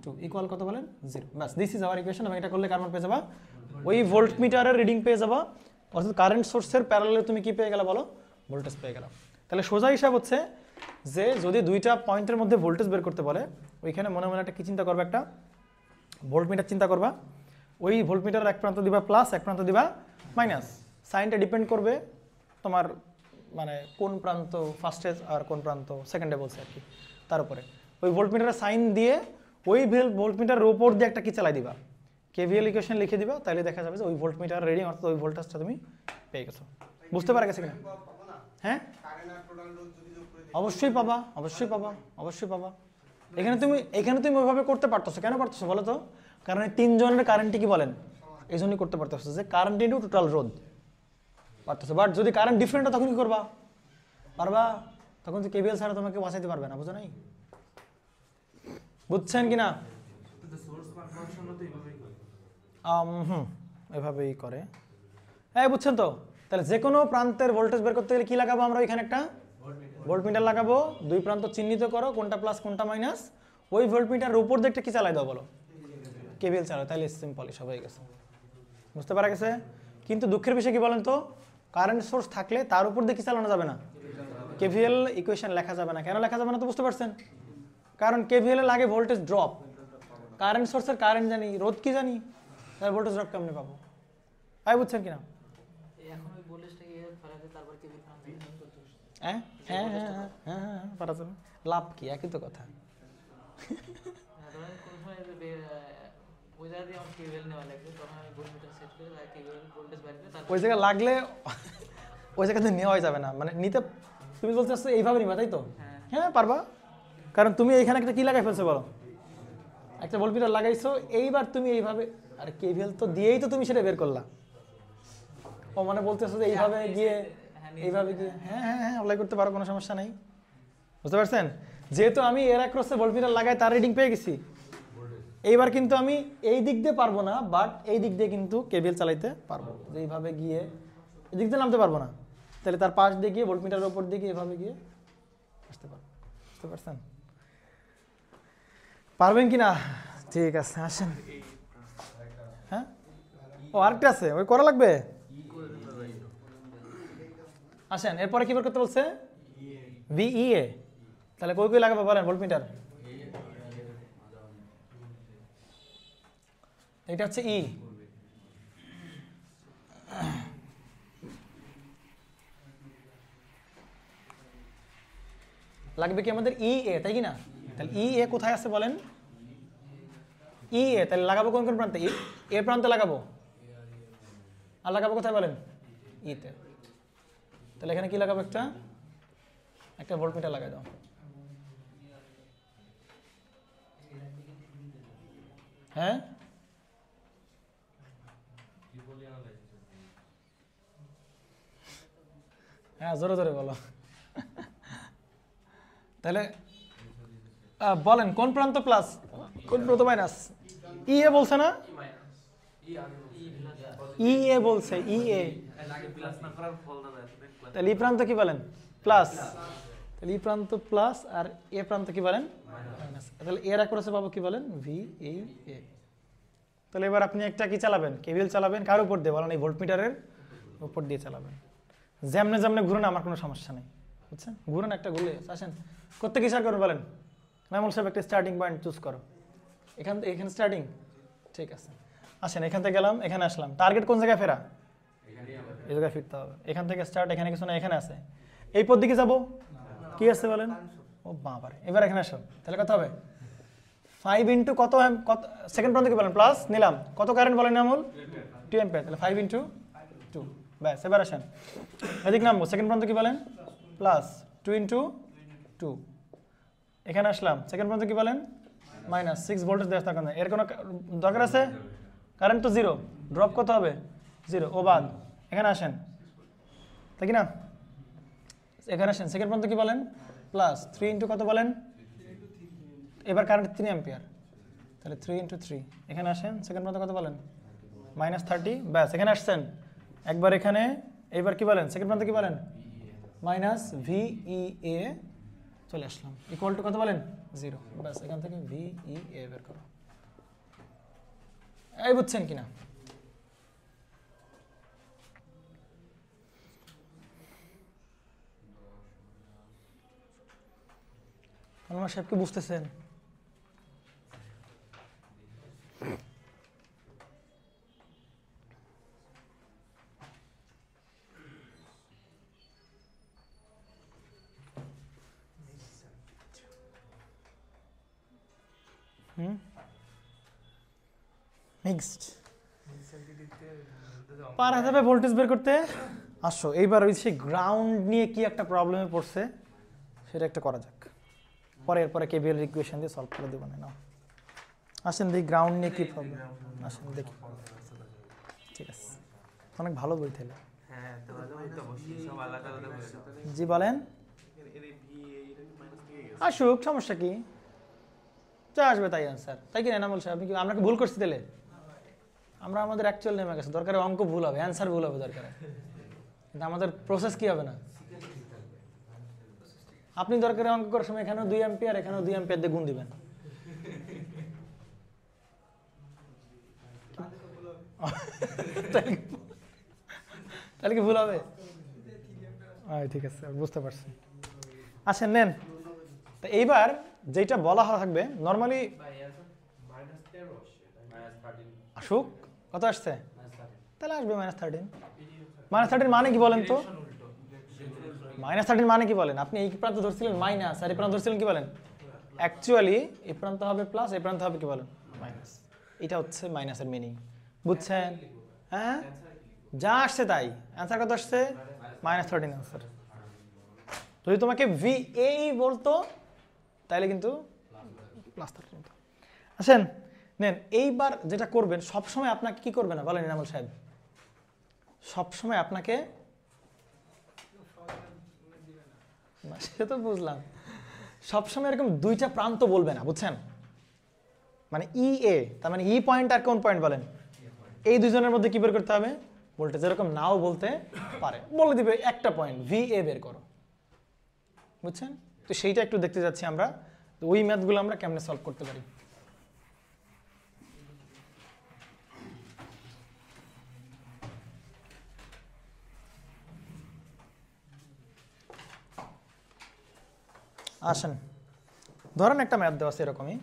2 ইকুয়াল কত বলেন? 0। ব্যাস, দিস ইজ আওয়ার ইকুয়েশন। এবং এটা করলে কার মান পেয়ে যাবা? ওই ভোল্টমিটারের রিডিং পেয়ে যাবা, অর্থাৎ কারেন্ট সোর্সের প্যারালালে তুমি কি পেয়ে গেলা বলো? ভোল্টেজ পেয়ে গেলাম। তাহলে সোজা হিসাব হচ্ছে যে যদি দুইটা পয়েন্টের মধ্যে ভোল্টেজ বের করতে বলে, ওইখানে মনে মনে একটা কি চিন্তা করবে? একটা ভোল্টমিটার চিন্তা করবা। ওই ভোল্টমিটারের এক প্রান্ত দিবা প্লাস, এক প্রান্ত দিবা মাইনাস। সাইনটা ডিপেন্ড করবে তোমার মানে কোন প্রান্ত ফার্স্টে আর কোন প্রান্ত সেকেন্ডে বলছে আর কি, তার উপরে ওই ভোল্টমিটারের সাইন দিয়ে ওই ভোল্টমিটারের উপর দিয়ে একটা কি চালাই দিবা, কেভিএল ইকুয়েশন লিখে দিবা। তাহলে দেখা যাবে যে ওই ভোল্টমিটার রিডিং অর্থাৎ ওই ভোল্টেজটা তুমি পেয়ে গেছো। বুঝতে পারা গেছে কিনা? হ্যাঁ, অবশ্যই পাবা, অবশ্যই পাবা, অবশ্যই পাবা। এখানে তুমি ওইভাবে করতে পারতেছো। কেন পারতেছো বলো তো? কারণ এই 3 জনের কারেন্টই কি বলেন? এই জন্যই করতে পারতেছো যে কারেন্ট ইনটু টোটাল রোধ পারতেছো। বাট যদি কারেন্ট ডিফারেন্ট হয় তখন কি করবা? পারবা? তখন তো কেভিএল ছাড়া তোমাকে বাঁচাইতে পারবে না। বুঝো নাই? বুঝছেন কিনা? এভাবেই করে। হ্যাঁ, বুঝছেন তো? তাহলে যে কোনো প্রান্তের ভোল্টেজ বের করতে গেলে কি লাগাবো আমরা? ওইখানে একটা ভোল্টমিটার লাগাবো, দুই প্রান্ত চিহ্নিত করো কোনটা প্লাস কোনটা মাইনাস। ওই ভোল্টমিটারের উপর দিকটা কি চালাই দাও বলো? কেভিএল চালাও। তাহলে সিম্পল, সব হয়ে গেছে। বুঝতে পারা গেছে? কিন্তু দুঃখের বিষয় কি বলেন তো? কারেন্ট সোর্স থাকলে তার উপর দিয়ে কি চালানো যাবে না? কেভিএল ইকুয়েশন লেখা যাবে না। কেন লেখা যাবে না তো বুঝতে পারছেন? কারণ কেভিএল এর লাগে ভোল্টেজ ড্রপ। কারেন্ট সোর্সের কারেন্ট জানি, রোধ কি জানি, তাহলে ভোল্টেজ ড্রপ কেমনে পাবো? তাই বুঝছেন কিনা? হ্যাঁ হ্যাঁ হ্যাঁ হ্যাঁ হ্যাঁ, পারা যাবে। লাভ কি? একই তো কথা। ওই জায়গা লাগলে ওই জায়গাতে নেওয়াই যাবে না, মানে নিতে তুমি বলতে চাচ্ছ এইভাবে নিবা, তাই তো? হ্যাঁ পারবা, কারণ তুমি এইখানে একটা কি লাগাই ফেলছো বলো? একটা ভোল্টমিটার লাগাইছো। এইবার তুমি এইভাবে, আর কেভিএল তো দিয়েই তো তুমি সেটা বের করলা। ও মানে বলতেছো যে এইভাবে গিয়ে এইভাবে গিয়ে হ্যাঁ হ্যাঁ হ্যাঁ অ্যাপ্লাই করতে পারো, কোনো সমস্যা নাই। বুঝতে পারছেন? যেহেতু আমি এর অ্যাক্রসে ভোল্টমিটার লাগাই তার রিডিং পেয়ে গেছি, এইবার কিন্তু আমি এই দিক দিয়ে পারবো না, বাট এই দিক দিয়ে কিন্তু কেবিএল চালাইতে পারবো, যে এইভাবে গিয়ে এই দিক দিয়ে নামতে পারবো না, তাহলে তার পাশ দিয়ে গিয়ে ভোল্টমিটারের উপর দিয়ে গিয়ে এভাবে গিয়ে আসতে পারবো। বুঝতে পারছেন? পারবেন কি না? ঠিক আছে, আসেন। হ্যাঁ, ও আরেকটা আছে, ওই করা লাগবে। আসেন, এরপরে কি বের করতে বলছে? ভিইএ। তাহলে কই কই লাগাবো বলেন ভোল্টমিটার? এটা হচ্ছে ই। লাগবে কি আমাদের ই এ, তাই কি না? তাহলে ই এ কোথায় আছে বলেন? ই এ, তাহলে লাগাবো কোন কোন প্রান্তে? এ প্রান্তে লাগাবো, আর লাগাবো কোথায় বলেন? ইতে। তাহলে এখানে কি লাগাবো? একটা ভোল্টমিটার লাগাই দাও। হ্যাঁ, হ্যাঁ, জোরে জোরে বলো। তাহলে বলেন কোন প্রান্ত প্লাস, কোন প্রান্ত মাইনাস? ই এ বলছে না? ই এ বলছে, ই এ। তাহলে ই প্রান্ত কি বলেন? প্লাস। তাহলে ই প্রান্ত প্লাস আর এ প্রান্ত কি বলেন? মাইনাস। তাহলে এর অ্যাক্রসে পাবো কি বলেন? ভি এ এ। তাহলে এবার আপনি একটা কি চালাবেন? কেবিএল চালাবেন কার উপর দিয়ে বলেন? এই ভোল্টমিটারের উপর দিয়ে চালাবেন। যেমনে যেমনে ঘুরুন, আমার কোনো সমস্যা নেই, বুঝছেন? ঘুরুন, একটা ঘুরলে আসেন। কোথেকে কি স্টার্ট করবেন বলেন? নামুল সাহেব একটা স্টার্টিং পয়েন্ট চুজ করো। এখানে স্টার্টিং, ঠিক আছে। আসেন, এখান থেকে গেলাম, এখানে আসলাম। টার্গেট কোন জায়গায় ফেরা? এই জায়গায় ফিরতে হবে। এখান থেকে স্টার্ট, এখানে কিছু না, এখানে আছে। এই পথ দিকে যাবো, কি আছে বলেন? ও বাবারে, এবার এখানে আসো। তাহলে কত হবে? 5 ইন্টু কত সেকেন্ড প্রান্ত কি বলেন? প্লাস নিলাম। কত কারেন্ট বলেন নামুল? 2 অ্যাম্পিয়ার। তাহলে 5 ইন্টু 2, ব্যাস। এবার আসেন, এদিক নামবো। সেকেন্ড প্রান্ত কি বলেন? Plus 2 into 2। এখানে আসলাম, সেকেন্ড প্রান্ত কি বলেন? মাইনাস 6 ভোল্টেজ দেওয়া থাকা। এর কোনো দরকার আছে? কারেন্ট তো জিরো, ড্রপ কত হবে? 0, ও বাদ। এখানে আসেন, তাই কি না? এখানে আসেন, সেকেন্ড প্রান্ত কি বলেন? প্লাস 3 ইন্টু কত বলেন? এবার কারেন্ট 3 অ্যাম্পিয়ার, তাহলে 3 ইন্টু 3। এখানে আসেন, সেকেন্ড প্রান্ত কত বলেন? মাইনাস 30, ব্যাস। এখানে আসছেন একবার, এখানে এইবার কি বলেন? সেকেন্ড প্রান্ত কি বলেন? মাইনাস ভিই এ। চলে আসলাম, ইকুয়াল টু কত বলেন? 0, ব্যাস। এখান থেকে ভিই এ বের করো। এই বুঝছেন কিনা? আনোয়ার সাহেবকে বুঝতেছেন? মিক্সড পারা যাবে ভোল্টেজ বের করতে। আসো, এইবার ওই সেই গ্রাউন্ড নিয়ে কি একটা প্রবলেমে পড়ছে, সেটা একটা করা যাক। এরপরে কেবিএল ইকুয়েশন দিয়ে সলভ করে দেবো না। আসেন দেখি গ্রাউন্ড নিয়ে কি প্রবলেম। আসেন দেখি, ঠিক আছে। অনেক ভালো বই তাহলে। জি বলেন। আসুক, সমস্যা কি? যা আসবে তাই আনসার, তাই কি না নামুল সাহেব? আমরা কি ভুল করছি তাহলে? আমরা আমাদের অ্যাকচুয়াল নেমে গেছে, দরকারে অঙ্ক ভুল হবে, অ্যান্সার ভুল হবে দরকারে, কিন্তু আমাদের প্রসেস কি হবে না। আপনি দরকারে অঙ্ক করার সময় এখানেও 2 অ্যাম্পিয়ার, এখানেও 2 অ্যাম্পিয়ার দিয়ে গুণ দিবেন। তাহলে কি ভুল হবে? ঠিক আছে, বুঝতে পারছি। আসেন নেন। তো এইবার যেটা বলা থাকবে নর্মালি আসুক। কত আসছে? তাহলে আসবে -13। -13 মানে কি বলেন তো? -13 মানে কি বলেন? আপনি এই প্রান্ত ধরছিলেন মাইনাস, আর এই প্রান্ত ধরছিলেন কি বলেন? অ্যাকচুয়ালি এই প্রান্ত হবে প্লাস, এই প্রান্ত হবে কি বলেন? মাইনাস। এটা হচ্ছে মাইনাসের মিনিং, বুঝছেন? হ্যাঁ, যা আসছে তাই। অ্যান্সার কত আসছে? -13 অ্যান্সার। যদি তোমাকে VA বলতো তাহলে কিন্তু +13। আসেন নেন, এইবার যেটা করবেন, সবসময় আপনাকে কি করবে না বলেন ইনামুল সাহেব? সবসময় আপনাকে, সে তো বুঝলাম, সবসময় এরকম দুইটা প্রান্ত বলবে না, বুঝছেন? মানে ই এ, তার মানে ই পয়েন্ট আর কোন পয়েন্ট বলেন, এই দুজনের মধ্যে কি বের করতে হবে ভোল্টেজ। এরকম নাও বলতে পারে, বলে দিবে একটা পয়েন্ট ভি এ বের করো, বুঝছেন? তো সেইটা একটু দেখতে যাচ্ছি আমরা, ওই ম্যাথগুলো আমরা কেমনে সলভ করতে পারি। আসেন, ধরেন একটা ম্যাথ দেওয়া আছে এরকমই,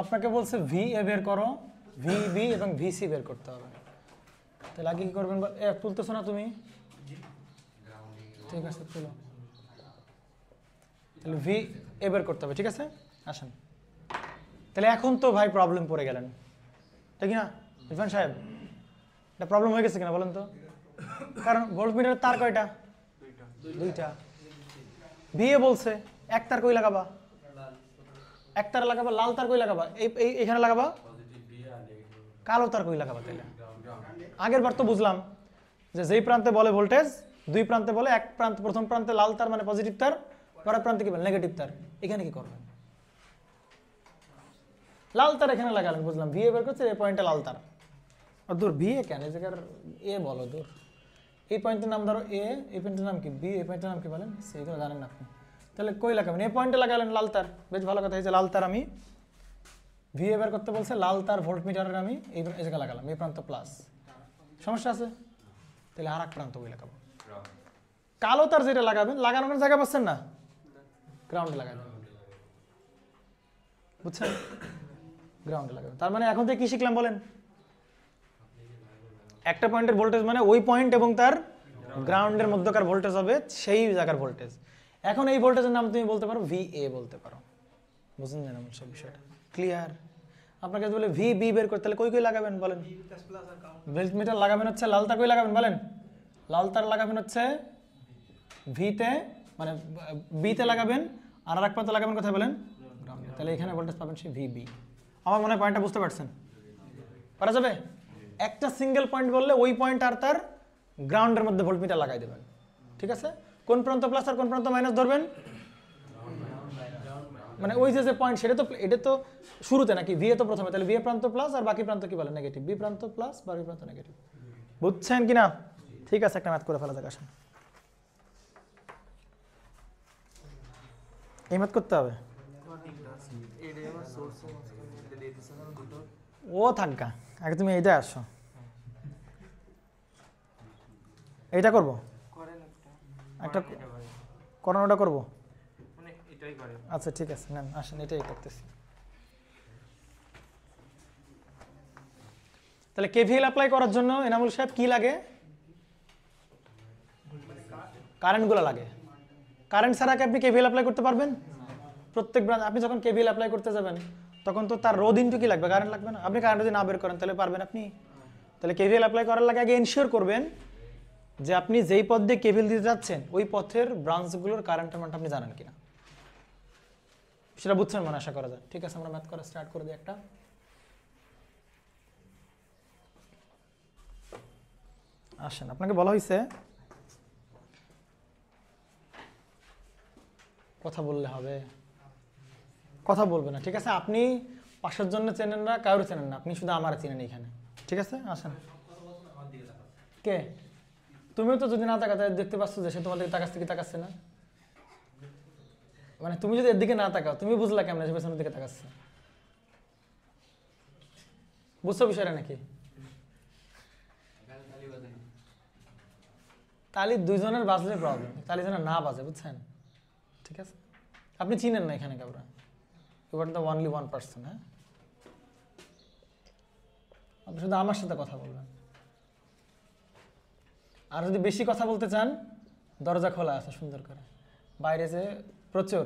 আপনাকে বলছে ভি এ বের করো, ভি বি এবং ভি সি বের করতে হবে। তাহলে আগে কি করবেন, তুলতেছো না তুমি? ঠিক আছে তুলো। তাহলে ভি এ বের করতে হবে, ঠিক আছে। আসেন, তাহলে এখন তো ভাই প্রবলেম পড়ে গেলেন, ঠিক না ইরফান সাহেব? এটা প্রবলেম হয়ে গেছে কিনা বলেন তো? কারণ ভোল্টমিটারের তার কয়টা? দুইটা। ভি এ বলছে এক তার কই লাগাবা? এক তার লাগাবা। লাল তার কই লাগাবা? এইখানে লাগাবা। কালো তার কই লাগাবা? তাহলে আগের বার তো বুঝলাম যে যেই প্রান্তে বলে ভোল্টেজ, দুই প্রান্তে বলে, এক প্রান্ত প্রথম প্রান্তে লাল তার মানে পজিটিভ তার, পরের প্রান্তে কি বলে নেগেটিভ তার। এখানে কি করবেন? লাল তার এখানে লাগালেন, বুঝলাম ভি এ বের করছে, এই পয়েন্টে লাল তার। দূর ভি এ কেন, এই জায়গার এ বলো দূর। এই পয়েন্টের নাম ধরো এ, এই পয়েন্টের নাম কি বি, এই পয়েন্টের নাম কি বলেন সি, এগুলো জানেন না আপনি। তাহলে কই লাগাবেন? এই পয়েন্টে লাগালেন লাল তার, বেশ ভালো কথা হয়েছে। লাল তার আমি ভি এ বের করতে বলছে, লাল তার ভোল্টমিটারের আমি এই জায়গায় লাগালাম, এই প্রান্ত প্লাস। সমস্যা আছে? তাহলে আর এক প্রান্ত কই লাগাবো? কালো তার যেটা লাগাবেন, লাগানোর জায়গা পাচ্ছেন না, গ্রাউন্ডে লাগাবেন, বুঝছেন? গ্রাউন্ডে লাগাবেন। তার মানে এখন থেকে কি শিখলাম বলেন? একটা পয়েন্টের ভোল্টেজ মানে ওই পয়েন্ট এবং তার গ্রাউন্ডের মধ্যকার ভোল্টেজ হবে সেই জায়গার ভোল্টেজ। এখন এই ভোল্টেজের নাম তুমি বলতে পারো ভি এ বলতে পারো, বুঝলেন না এমন সব বিষয়টা ক্লিয়ার? আপনাকে বলে ভি বি বের করতে, তাহলে কই কই লাগাবেন বলেন? ভোল্টমিটার লাগাবেন হচ্ছে লাল তার, কই লাগাবেন বলেন? লাল তার লাগাবেন হচ্ছে ভিতে, মানে বিতে লাগাবেন, আর আরেক প্রান্ত লাগাবেন কোথায় বলেন? গ্রাউন্ডে। তাহলে এখানে ভোল্টেজ পাবেন সেই ভি বি। আমার মনে হয় পয়েন্টটা বুঝতে পারছেন, পারা যাবে? একটা সিঙ্গেল পয়েন্ট বললে ওই পয়েন্ট আর তার গ্রাউন্ডের মধ্যে ভোল্টমিটার লাগাই দেবেন, ঠিক আছে? কোন প্রান্ত প্লাস আর কোন প্রান্ত মাইনাস ধরবেন, মানে ওই যে পয়েন্ট সেটা তো, এটা তো শুরুতে নাকি ভি এ তো প্রথমে, তাহলে ভি এ প্রান্ত প্লাস আর বাকি প্রান্ত কি বলে নেগেটিভ, বি প্রান্ত প্লাস বাকি প্রান্ত নেগেটিভ। বুঝছেন কিনা? ঠিক আছে, একটা ম্যাথ করে ফেলা যাক। আসেন, এই ম্যাথ করতে হবে। ও থাকগা, আগে তুমি এইটা আসো, এইটা করবো, একটা করানোটা করবো। আচ্ছা ঠিক আছে, নেন আসেন, এটাই করতেছি। তাহলে কেভিএল অ্যাপ্লাই করার জন্য এনামুল সাহেব কি লাগে? কারেন্টগুলো লাগে। কারেন্ট ছাড়া কি আপনি কেভিএল অ্যাপ্লাই করতে পারবেন? প্রত্যেক ব্রাঞ্চ আপনি যখন কেভিএল অ্যাপ্লাই করতে যাবেন তখন তো তার রোধ ইনটু কি লাগবে, কারেন্ট লাগবে না? আপনি কারেন্ট যদি না বের করেন তাহলে পারবেন আপনি? তাহলে কেভিএল অ্যাপ্লাই করার লাগে আগে এনশিওর করবেন যে আপনি যেই পথ দিয়ে কেভিএল দিতে যাচ্ছেন ওই পথের ব্রাঞ্চগুলোর কারেন্টের মানটা আপনি জানেন কিনা, সেটা বুঝছেন মনে আশা করা যায়। ঠিক আছে, আমরা ম্যাথ করা স্টার্ট করে দিই একটা। আসেন, আপনাকে বলা হয়েছে কথা বললে হবে, কথা বলবে না, ঠিক আছে? আপনি পাশের জন্য চেনেন না, কারোর চেনেন না, আপনি শুধু আমার চেনেন এখানে, ঠিক আছে? আসেন। কে? তুমিও তো যদি না তাকাতে দেখতে পাচ্ছ যে সে তোমার দিকে তাকাচ্ছে কি তাকাচ্ছে না, মানে তুমি যদি এর দিকে না তাকাও তুমি বুঝলা কেমন সে পেছনের দিকে তাকাচ্ছে? বুঝছো বিষয়টা নাকি? তালি দুইজনের বাজলে প্রবলেম, তালি যেন না বাজে, বুঝছেন? ঠিক আছে, আপনি চিনেন না এখানে কাউরা, you are the only one person. হ্যাঁ, আপনি শুধু আমার সাথে কথা বলবেন, আর যদি বেশি কথা বলতে চান দরজা খোলা আছে সুন্দর করে, বাইরে যে প্রচুর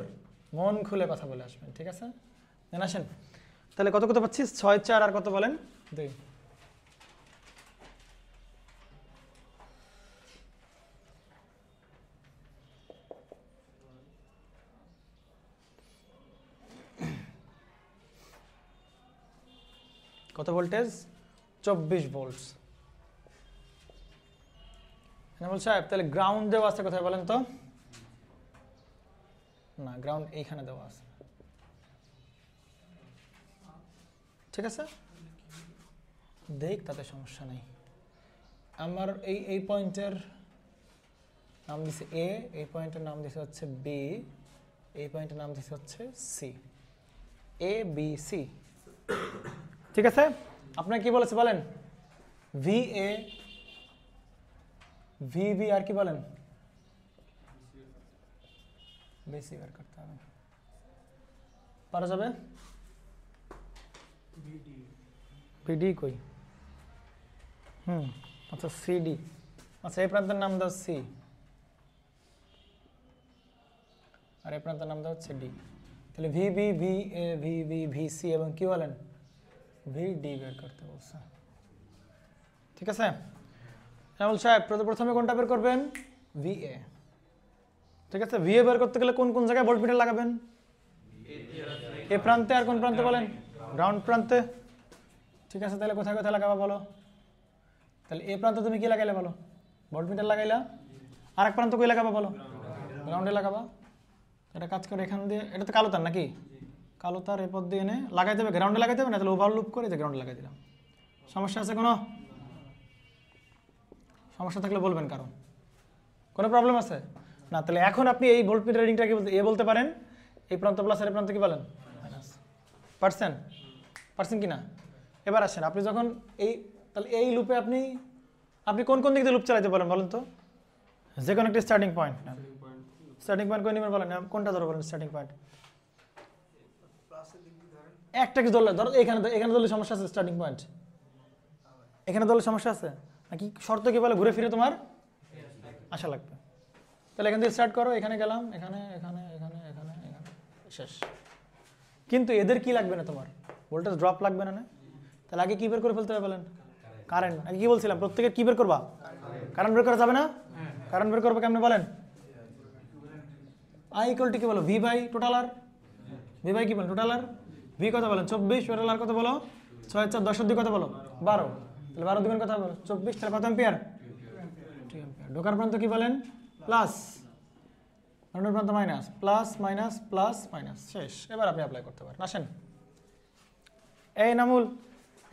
মন খুলে কথা বলে আসবেন, ঠিক আছে? আসেন, তাহলে কত কত পাচ্ছিস? 6 4 আর কত বলেন? 2। কত ভোল্টেজ? 24 ভোল্টস। এনামুল সাহেব তাহলে গ্রাউন্ড দেওয়া আছে কোথায় বলেন তো? না, গ্রাউন্ড এইখানে দেওয়া আছে, ঠিক আছে, দেখ তাতে সমস্যা নেই। আমার এই পয়েন্টের নাম দিছে এ, এই পয়েন্টের নাম দিছে হচ্ছে বি, এই পয়েন্টের নাম দিছে হচ্ছে সি, এ বি সি, ঠিক আছে। আপনার কি বলেছে বলেন? ভি এ, ভি বি, আর কি বলেন? বেসি বের করতে হবে, পারা যাবে? ভিডি কই? আচ্ছা সিডি, আচ্ছা এই প্রান্তের নাম দাও সি, আর এই প্রান্তের নাম দাও হচ্ছে ডি। তাহলে V B, V A, V B, V C এবং কি বলেন? ভি ডি বের করতে বলছে, ঠিক আছে। শ্যামল সাহেব প্রথমে কোনটা বের করবেন? ভি এ, ঠিক আছে। ভি এ বের করতে গেলে কোন কোন জায়গায় ভোল্টমিটার লাগাবেন? এ প্রান্তে, আর কোন প্রান্তে বলেন? গ্রাউন্ড প্রান্তে, ঠিক আছে। তাহলে কোথায় কোথায় লাগাবা বলো? তাহলে এ প্রান্তে তুমি কি লাগাইলে বলো? ভোল্টমিটার লাগাইলা। আর এক প্রান্ত কই লাগাবা বলো? গ্রাউন্ডে লাগাবা। এটা কাজ করে এখান দিয়ে, এটা তো কালো তার নাকি? কালো তার এ পথ দিয়ে এনে লাগাই দেবে, গ্রাউন্ডে লাগাইতে হবে না, তাহলে ওভারলুপ করে যে গ্রাউন্ডে লাগাই দিলাম। সমস্যা আছে কোনো? সমস্যা থাকলে বলবেন, কারণ কোনো প্রবলেম আছে না? তাহলে এখন আপনি এই ভোল্টমিটার রিডিংটা কি বলতে এ বলতে পারেন, এই প্রান্ত প্লাস আর এই প্রান্ত কি বলেন? মাইনাস। পারছেন? পারছেন কি না? এবার আসেন, আপনি যখন এই, তাহলে এই লুপে আপনি কোন কোন দিক দিয়ে লুপ চালাতে পারেন বলেন তো? যে কোনো একটা স্টার্টিং পয়েন্ট না, স্টার্টিং পয়েন্ট কোন নেবেন বলেন? কোনটা ধরো বলেন স্টার্টিং পয়েন্ট? একটা কিছু ধরলে, ধরো এখানে ধরলে সমস্যা আছে, স্টার্টিং পয়েন্ট এখানে ধরলে সমস্যা আছে নাকি? শর্ত কি বলে? ঘুরে ফিরে তোমার আশা লাগবে। তাহলে এখান থেকে স্টার্ট করো, এখানে গেলাম, এখানে এখানে এখানে এখানে এখানে, শেষ। কিন্তু এদের কি লাগবে না? তোমার ভোল্টেজ ড্রপ লাগবে না? তাহলে আগে কি বের করে ফেলতে হবে বলেন? কারেন্ট। আগে কি বলছিলাম? প্রত্যেকের কি বের করবা? কারেন্ট বের করা যাবে না? কারেন্ট বের করবো কেমনে বলেন? আই ইকুয়াল টু কি বলো? V by total R, V by কি বলেন? Total R. ভি কত বলেন? 24, টোটাল আর কত বলো? 6 4 10 2 কত বলো? 12। তাহলে 12 দুগুণ কত বলো? 24। তাহলে কত অ্যাম্পিয়ার? 2 অ্যাম্পিয়ার। ঢোকার প্রান্ত কি বলেন? প্লাস, গ্রাউন্ডের প্রান্ত minus, plus minus plus minus, শেষ। এবার আপনি অ্যাপ্লাই করতে পারেন। আসেন, এই নামুল,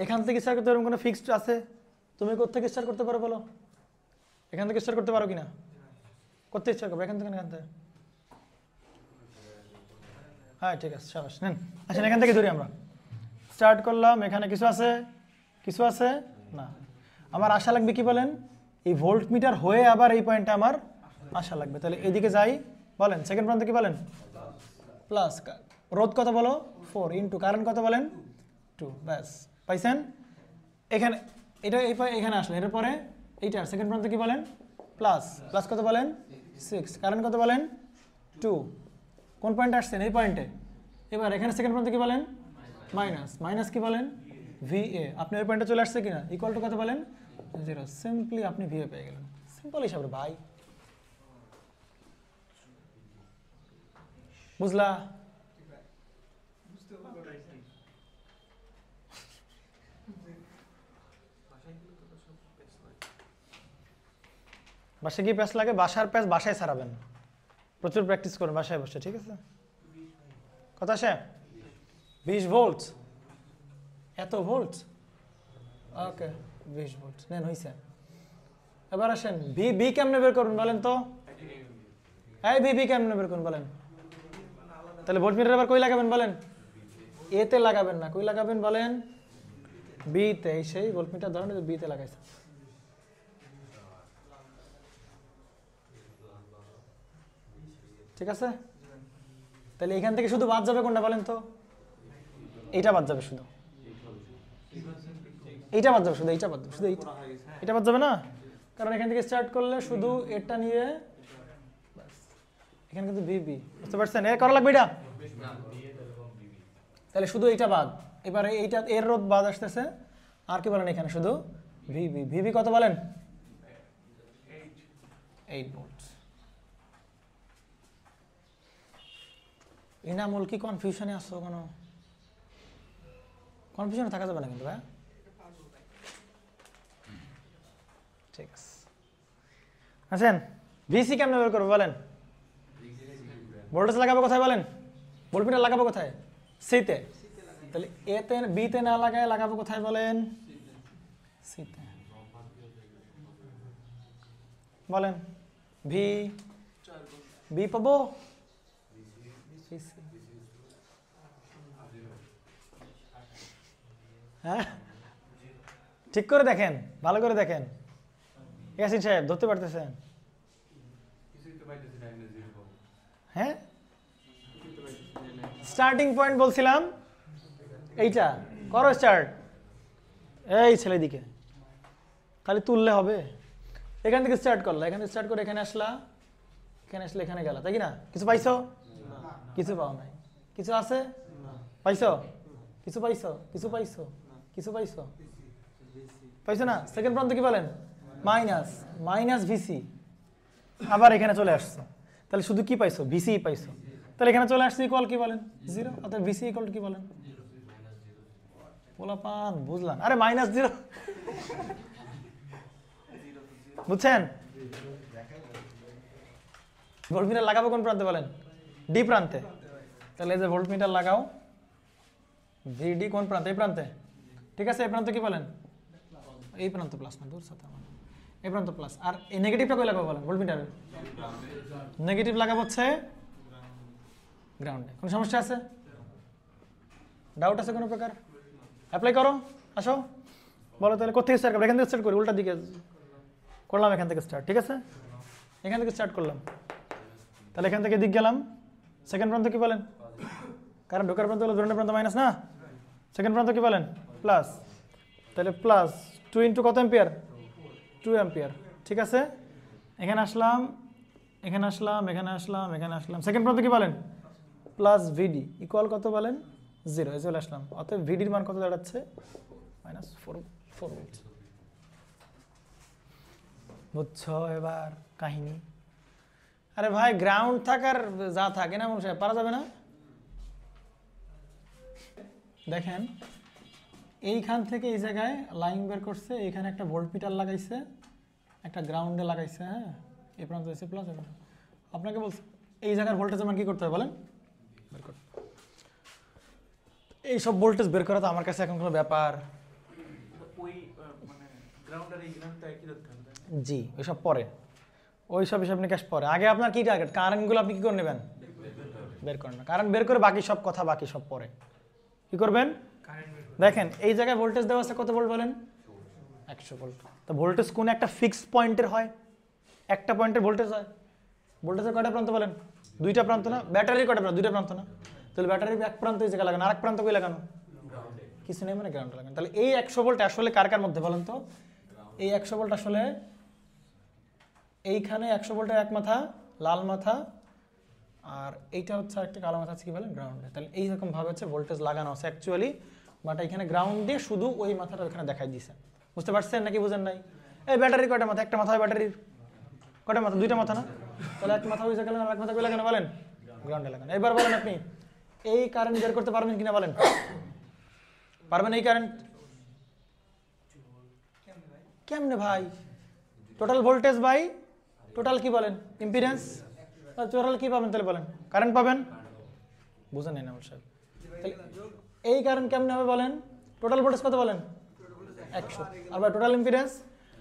এখান থেকে স্টার্ট করতে পারবেন? কোনো ফিক্সড আছে? তুমি কোথেকে স্টার্ট করতে পারো বলো? এখান থেকে স্টার্ট করতে পারো কিনা? কোথেকে স্টার্ট করবো? এখান থেকে, এখান থেকে? হ্যাঁ ঠিক আছে, সাবাস, নেন। আসেন এখান থেকে ধরি আমরা। স্টার্ট করলাম, এখানে কিছু আছে? কিছু আছে না। আমার আশা লাগবে কি বলেন? এই ভোল্ট মিটার হয়ে আবার এই পয়েন্টে আমার আশা লাগবে। তাহলে এদিকে যাই, বলেন সেকেন্ড প্রান্ত কি বলেন? প্লাস। রোধ কত বলো? 4 ইন্টু কারেন্ট কত বলেন? 2। ব্যাস, পাইছেন? এখানে এটা এখানে আসলে এর পরে এইটার সেকেন্ড প্রান্ত কি বলেন? প্লাস। প্লাস কত বলেন? 6। কারেন্ট কত বলেন? 2। কোন পয়েন্টে আসছেন? এই পয়েন্টে। এবার এখানে সেকেন্ড প্রান্ত কি বলেন? মাইনাস। মাইনাস কি বলেন? V A. আপনি ওই পয়েন্টে চলে আসছে কিনা? ইকুয়াল টু কত বলেন? 0। সিম্পলি আপনি ভি এ পেয়ে গেলেন। সিম্পল হিসাবে ভাই, বুঝলা? বাসায় কি প্যাচ লাগে? বাসার প্যাচ বাসায় ছাড়াবেন, প্রচুর প্র্যাকটিস করুন বাসায় বসে, ঠিক আছে? কত আসে? 20 ভোল্ট। এত ভোল্ট? ওকে, 20 ভোল্ট নেন, হয়েছে। এবার আসেন, ভি কেমনে বের করুন বলেন তো? এই ভি কেমনে বের করুন বলেন? তাহলে ভোল্টমিটার এবার কই লাগাবেন বলেন? এতে লাগাবেন না, কই লাগাবেন বলেন? বিতে। সেই ভোল্টমিটার ধরেন বিতে লাগাইছে। ঠিক আছে? তাহলে এখান থেকে শুধু বাদ যাবে কোনটা বলেন তো? এইটা বাদ যাবে শুধু, এইটা বাদ যাবে শুধু, এইটা বাদ যাবে শুধু, এটা বাদ যাবে না, কারণ এখান থেকে স্টার্ট করলে শুধু এটা নিয়ে এখানে কিন্তু ভিবি, বুঝতে পারছেন? এর করা লাগবে এটা, তাহলে শুধু এইটা বাদ। এবারে এইটা এর রোধ বাদ আসতেছে, আর কি বলেন এখানে শুধু ভিবি। ভিবি কত বলেন? 8 ভোল্ট। ইনামুল কি কনফিউশনে আসছো? কোনো কনফিউশনে থাকা যাবে না কিন্তু ভাই, ঠিক আছে? আছেন? ভিসি কেমনে বের করবো বলেন? ভোল্টেজ লাগাবো কোথায় বলেন? ভোল্টমিটার লাগাবো কোথায়? সিতে। তাহলে এতে বিতে না লাগায় লাগাবো কোথায় বলেন? সিতে। বলেন ভি বি পাবো হ্যাঁ, ঠিক করে দেখেন, ভালো করে দেখেন। ইয়াসিন সাহেব ধরতে পারতেছেন? হ্যাঁ, স্টার্টিং পয়েন্ট বলছিলাম এইটা, করো স্টার্ট। এই ছেলে দিকে খালি তুললে হবে। এখান থেকে স্টার্ট করলা, এখানে স্টার্ট করে এখানে আসলা, এখানে আসলে এখানে গেলা, তাই কি না? কিছু পাইছো? কিছু পাও নাই। কিছু আছে? পাইছো? কিছু পাইছো? কিছু পাইছো? কিছু পাইছো? পাইছো না? সেকেন্ড প্রান্ত কি বলেন? Minus, minus VC. আবার এখানে চলে আসছো, তাহলে শুধু কি পাইছো? ভিসি পাইছো। তাহলে এখানে চলে আসছে ইকুয়াল কি বলেন? 0। অর্থাৎ ভিসি ইকুয়াল কি বলেন? পোলাপান বুঝলাম। আরে -0 বুঝছেন? ভোল্টমিটার লাগাবো কোন প্রান্তে বলেন? ডি প্রান্তে। তাহলে এই যে ভোল্টমিটার লাগাও, ভিডি কোন প্রান্তে? এই প্রান্তে। ঠিক আছে, এই প্রান্ত কি বলেন? এই প্রান্ত প্লাস না, দূর সাথে আমার এই প্রান্ত প্লাস। আর এই নেগেটিভটা কই লাগাবো বলেন? ভোল্টমিটারে নেগেটিভ লাগাবো হচ্ছে গ্রাউন্ডে। কোনো সমস্যা আছে? ডাউট আছে কোনো প্রকার? অ্যাপ্লাই করো, আসো বলো। তাহলে কোথা থেকে স্টার্ট করবো? এখান থেকে স্টার্ট করি, উল্টা দিকে করলাম, এখান থেকে স্টার্ট। ঠিক আছে, এখান থেকে স্টার্ট করলাম। তাহলে এখান থেকে দিক গেলাম। সেকেন্ড প্রান্ত কি বলেন? কারণ ঢোকার প্রান্ত হলো ধরনের প্রান্ত মাইনাস না, সেকেন্ড প্রান্ত কি বলেন? প্লাস। তাহলে প্লাস 2 ইন্টু কত অ্যাম্পিয়ার? 2 অ্যাম্পিয়ার। ঠিক আছে, এখানে আসলাম, এখানে আসলাম, এখানে আসলাম, এখানে আসলাম। সেকেন্ড প্রান্ত কি বলেন? প্লাস ভিডি ইকুয়াল কত বলেন? 0। এ চলে আসলাম। অতএব ভিডির মান কত দাঁড়াচ্ছে? -4 ভোল্ট। বুঝছো এবার কাহিনী? আরে ভাই গ্রাউন্ড থাকার যা থাকে না মানুষ পারা যাবে না। দেখেন এইখান থেকে এই জায়গায় লাইন বের করছে, এইখানে একটা ভোল্টমিটার লাগাইছে, একটা গ্রাউন্ডে লাগাইছে। হ্যাঁ, এই প্রান্ত হচ্ছে প্লাস। আপনাকে বলছে এই জায়গার ভোল্টেজের মান কি করতে হবে বলেন? বের করতে। এই সব ভোল্টেজ বের করা তো আমার কাছে এখন কোনো ব্যাপার। জি, ওইসব পরে, ওইসব হিসাব নিকাশ পরে। আগে আপনার কি টার্গেট? কারেন্টগুলো আপনি কি করে নেবেন? বের করেন না, কারেন্ট বের করে বাকি সব কথা, বাকি সব পরে। কি করবেন? দেখেন এই জায়গায় ভোল্টেজ দেওয়া আছে কত ভোল্ট বলেন? 100 ভোল্ট। তো ভোল্টেজ কোন একটা ফিক্সড পয়েন্টের হয়? একটা পয়েন্টের ভোল্টেজ হয়। ভোল্টেজের কয়টা প্রান্ত বলেন? 2টা প্রান্ত না? ব্যাটারির কয়টা প্রান্ত? 2টা প্রান্ত না? তাহলে ব্যাটারির এক প্রান্ত এই জায়গায় লাগানো, আরেক প্রান্ত কই লাগানো? কিছু নেই, মানে গ্রাউন্ডে লাগানো। তাহলে এই 100 ভোল্ট আসলে কার কার মধ্যে বলেন তো? এই 100 ভোল্ট আসলে এইখানে 100 ভোল্টের এক মাথা লাল মাথা, আর এইটা হচ্ছে একটা কালো মাথা আছে কি বলেন? গ্রাউন্ডে। তাহলে এইরকম ভাবে হচ্ছে ভোল্টেজ লাগানো আছে অ্যাকচুয়ালি, বাট এখানে গ্রাউন্ড দিয়ে শুধু ওই মাথাটা ওখানে দেখাই দিয়েছে। বুঝতে পারছেন নাকি বুঝেন নাই? এই ব্যাটারির কয়টা মাথা? একটা মাথা হয় ব্যাটারির। কয়টা মাথা? 2টা মাথা না? তাহলে এক মাথা ওই জায়গায় লাগানো, এক মাথা কই লাগানো বলেন? গ্রাউন্ডে লাগানো। এবার বলেন আপনি এই কারেন্ট বের করতে পারবেন কিনা বলেন? পারবেন? এই কারেন্ট কেমনে ভাই? টোটাল ভোল্টেজ বাই টোটাল কি বলেন? ইম্পিডেন্স। টোটাল কি পাবেন তাহলে বলেন? কারেন্ট পাবেন। বুঝেন নাই না সাহেব? তাহলে এই কারেন্ট কেমনে হবে বলেন? টোটাল ভোল্টেজ কত বলেন? 100। আর ভাই টোটাল ইম্পিডেন্স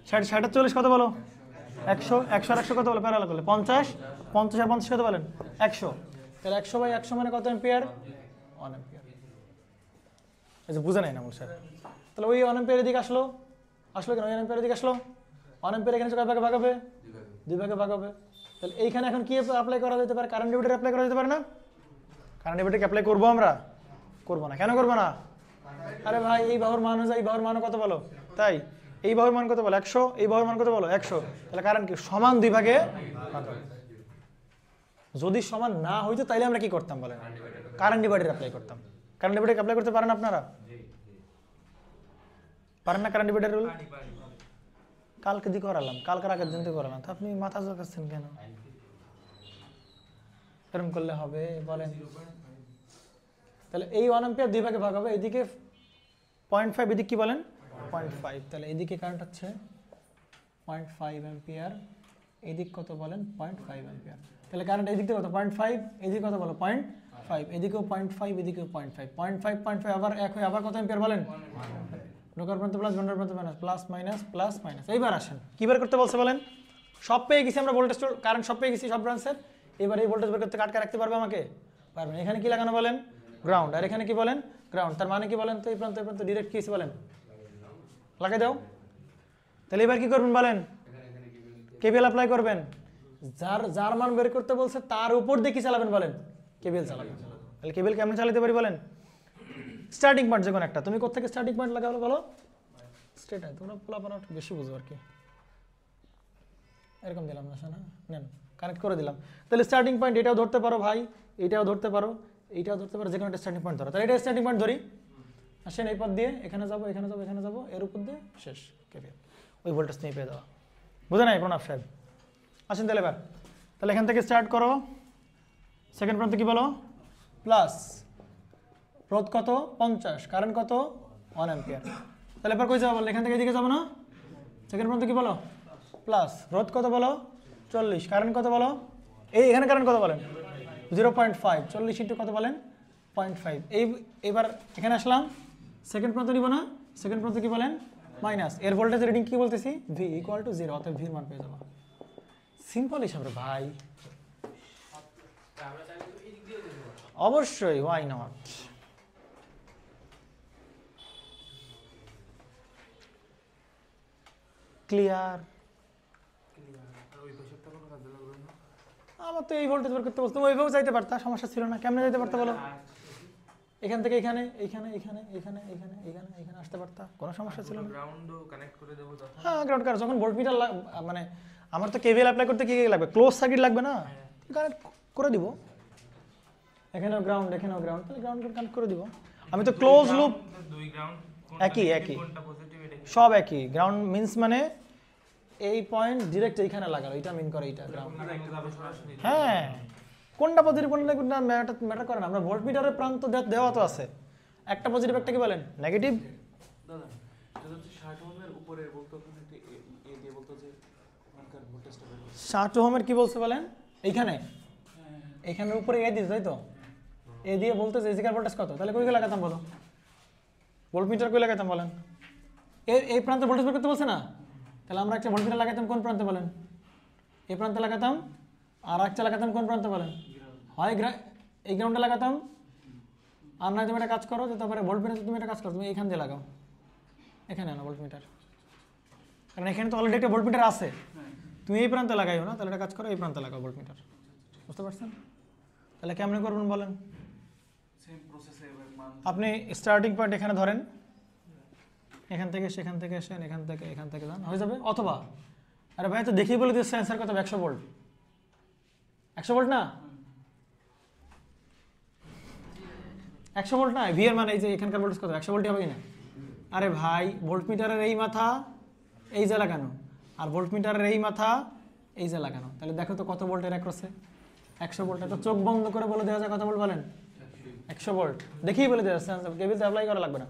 60 40 কত বলো? 100। 100 আর 100 কত বলো? প্যারালাল করলে 50। 50 আর 50 কত বলেন? 100। তাহলে 100 বাই 100 মানে কত অ্যাম্পিয়ার? 1 অ্যাম্পিয়ার। এই যে বুঝে নাই না সাহেব? তাহলে ওই 1 অ্যাম্পিয়ার এদিকে আসলো, আসলো কেন? 1 অ্যাম্পিয়ার এদিকে আসলো। 1 অ্যাম্পিয়ার এখানে কয় ভাগে ভাগ হবে? 2 ভাগে ভাগ হবে। তাহলে এইখানে এখন কি অ্যাপ্লাই করা যেতে পারে? কারেন্ট ডিভিডার অ্যাপ্লাই করা যেতে পারে না? কারেন্ট ডিভিডারকে অ্যাপ্লাই করবো আমরা? করবো না। কেন করবো না? আরে ভাই এই বাহুর মান হয়ে যায়, এই বাহুর মান কত বলো? তাই এই বাহুর মান কত বলো? 100। এই বাহুর মান কত বলো? 100। তাহলে কারেন্ট কি সমান 2 ভাগে ভাগ হবে। যদি সমান না হইতো তাইলে আমরা কি করতাম বলেন? কারেন্ট ডিভাইডার অ্যাপ্লাই করতাম। কারেন্ট ডিভাইডার অ্যাপ্লাই করতে পারেন আপনারা? পারেন না কারেন্ট ডিভাইডার রুল? কালকে দিয়ে করালাম, কালকের আগের দিন থেকে করালাম। তো আপনি মাথা ঝাঁকাচ্ছেন কেন? এরকম করলে হবে বলেন? তাহলে এই 1 অ্যাম্পিয়ার 2 ভাগে ভাগ হবে। এদিকে 0.5, এদিকে কি বলেন? 0.5। তাহলে এদিকে কারেন্ট হচ্ছে 0.5 অ্যাম্পিয়ার, এদিক কত বলেন 0.5 অ্যাম্পিয়ার। তাহলে কারেন্ট এদিক থেকে কত 0.5, এদিকে কত বলো 0.5, এদিকেও 0.5, এদিকেও 0.5, 0.5 আবার এক হয়ে আবার কত অ্যাম্পিয়ার বলেন? ঢোকার প্রান্ত প্লাস ঘন্টার প্রান্ত minus, plus minus plus minus. এইবার আসেন কি বের করতে বলছে বলেন? সব পেয়ে গেছি আমরা, ভোল্টেজ কারেন্ট সব পেয়ে গেছি সব ব্রাঞ্চের। এবার এই ভোল্টেজ বের করতে আটকে রাখতে পারবে আমাকে? পারবে না। এখানে কি লাগানো বলেন? গ্রাউন্ড। আর এখানে কি বলেন? গ্রাউন্ড। তার মানে কি বলেন তো? এই প্রান্ত ডিরেক্ট কি বলেন? লাগাই দাও। তাহলে এবার কি করবেন বলেন? কেবিএল অ্যাপ্লাই করবেন। যার মান বের করতে বলছে তার উপর দিয়ে কি চালাবেন বলেন? কেবিএল চালাবেন। তাহলে কেবিএল কেমন চালাতে পারি বলেন? স্টার্টিং পয়েন্ট যে কোনো একটা, তুমি কোত্থেকে স্টার্টিং পয়েন্ট লাগাবে বলো? স্ট্রেট আয়। তোমরা পোলাপানা একটু বেশি বুঝো আর কি। এরকম দিলাম না শোনা, নেন কানেক্ট করে দিলাম। তাহলে স্টার্টিং পয়েন্ট এটাও ধরতে পারো ভাই, এটাও ধরতে পারো, এইটাও ধরতে পারো, যে কোনো একটা স্টার্টিং পয়েন্ট ধরো। তাহলে এটা স্টার্টিং পয়েন্ট ধরি। আসেন এই পথ দিয়ে এখানে যাবো, এখানে যাবো, এখানে যাবো, এর উপর দিয়ে শেষ কেবিএল। ওই ভোল্টেজ তুমি পেয়ে দেওয়া। বুঝে নাই প্রণব সাহেব? আসেন তাহলে এবার, তাহলে এখান থেকে স্টার্ট করো। সেকেন্ড প্রান্ত কি বলো? প্লাস। রোধ কত? 50। কারেন্ট কত? 1 অ্যাম্পিয়ার। তাহলে এবার কই যাবো বলো? এখান থেকে এদিকে যাবো না? সেকেন্ড প্রান্ত কি বলো? প্লাস। রোধ কত বলো? 40। কারেন্ট কত বলো? এই এখানে কারেন্ট কত বলেন? 0.5। 40 ইন্টু কত বলেন? 0.5। এইবার এখানে আসলাম, সেকেন্ড প্রান্ত নিব না? সেকেন্ড প্রান্ত কি বলেন? মাইনাস। এর ভোল্টেজ রিডিং কি বলতেছি? ভি ইকুয়াল টু 0, অতএব ভির মান পেয়ে যাবো। সিম্পল হিসাব রে ভাই। অবশ্যই, ওয়াই নট। ক্লিয়ার? আমার তো এই ভোল্টেজ বের করতে বলতো, ওইভাবে যাইতে পারতা, সমস্যা ছিল না। কেমনে যাইতে পারতা বলো? এখান থেকে এখানে, এইখানে, এখানে, এখানে, এখানে, এখানে, এখানে আসতে পারতা, কোনো সমস্যা ছিল না। গ্রাউন্ডও কানেক্ট করে দেব তখন। হ্যাঁ, গ্রাউন্ড কার যখন ভোল্টমিটার মানে আমার তো কেভিএল অ্যাপ্লাই করতে কি কি লাগবে? ক্লোজ সার্কিট লাগবে না? কানেক্ট করে দিব। এখানেও গ্রাউন্ড, এখানেও গ্রাউন্ড, তাহলে গ্রাউন্ড কানেক্ট করে দিব। আমি তো ক্লোজ লুপ, দুই গ্রাউন্ড একই কোনটা পজিটিভ এটা সব একই। গ্রাউন্ড মিন্স মানে এই পয়েন্ট ডিরেক্ট এইখানে লাগালো, এটা মিন করে এইটা গ্রাউন্ড। একটা যাবে সরাসরি। হ্যাঁ, কোনটা পজিটিভ কোনটা নেগেটিভ না ম্যাটার করে না। আমরা ভোল্টমিটারের প্রান্ত দেওয়া তো আছে, একটা পজিটিভ একটা কি বলেন নেগেটিভ। দাদা এটা হচ্ছে 60 ওহমের উপরে বলতো আপনি একটা এ দিয়ে বলতো যে ওখানকার ভোল্টেজটা বের করতে। 60 ওহমের কি বলছে বলেন? এইখানে এইখানের উপরে এ দিছে, তাই তো? এ দিয়ে বলতেছে এজিকার ভোল্টেজ কত? তাহলে কই লাগাতাম বলো? ভোল্টমিটার কই লাগাতাম বলেন? এই প্রান্তে ভোল্টেজ বের করতে বলছে না? তাহলে আমরা একটা ভোল্টমিটার লাগাতাম কোন প্রান্তে বলেন? এই প্রান্তে লাগাতাম, আর একটা লাগাতাম কোন প্রান্তে বলেন? হয় এই গ্রাউন্ডে লাগাতাম, আর নয় তুমি একটা কাজ করো, যে তারপরে ভোল্টমিটার তুমি একটা কাজ করো, তুমি এইখান দিয়ে লাগাও, এখানে আনো ভোল্টমিটার, কারণ এখানে তো অলরেডি একটা ভোল্টমিটার আছে। তুমি এই প্রান্তে লাগাইও না, তাহলে একটা কাজ করো, এই প্রান্তে লাগাও ভোল্টমিটার। বুঝতে পারছেন? তাহলে কেমনে করবেন বলেন? সেম প্রসেসে মান আপনি স্টার্টিং পয়েন্ট এখানে ধরেন, এখান থেকে সেখান থেকে আসেন, এখান থেকে যান, হয়ে যাবে। অথবা আরে ভাই তো দেখেই বলে দিচ্ছে সেন্সার কত? 100 ভোল্ট। 100 ভোল্ট না? 100 ভোল্ট না? ভি এর মানে এই যে এখানকার ভোল্টেজ কত? 100 ভোল্টই হবে কিনা? আরে ভাই ভোল্টমিটারের এই মাথা এই যে লাগানো, আর ভোল্টমিটারের এই মাথা এই যে লাগানো, তাহলে দেখো তো কত ভোল্টের অ্যাক্রসে? 100 ভোল্ট। তো চোখ বন্ধ করে বলে দেওয়া যায় কত ভোল্ট বলেন? 100 ভোল্ট। দেখেই বলে দেওয়া সেন্সার, কেবিল অ্যাপ্লাই করা লাগবে না।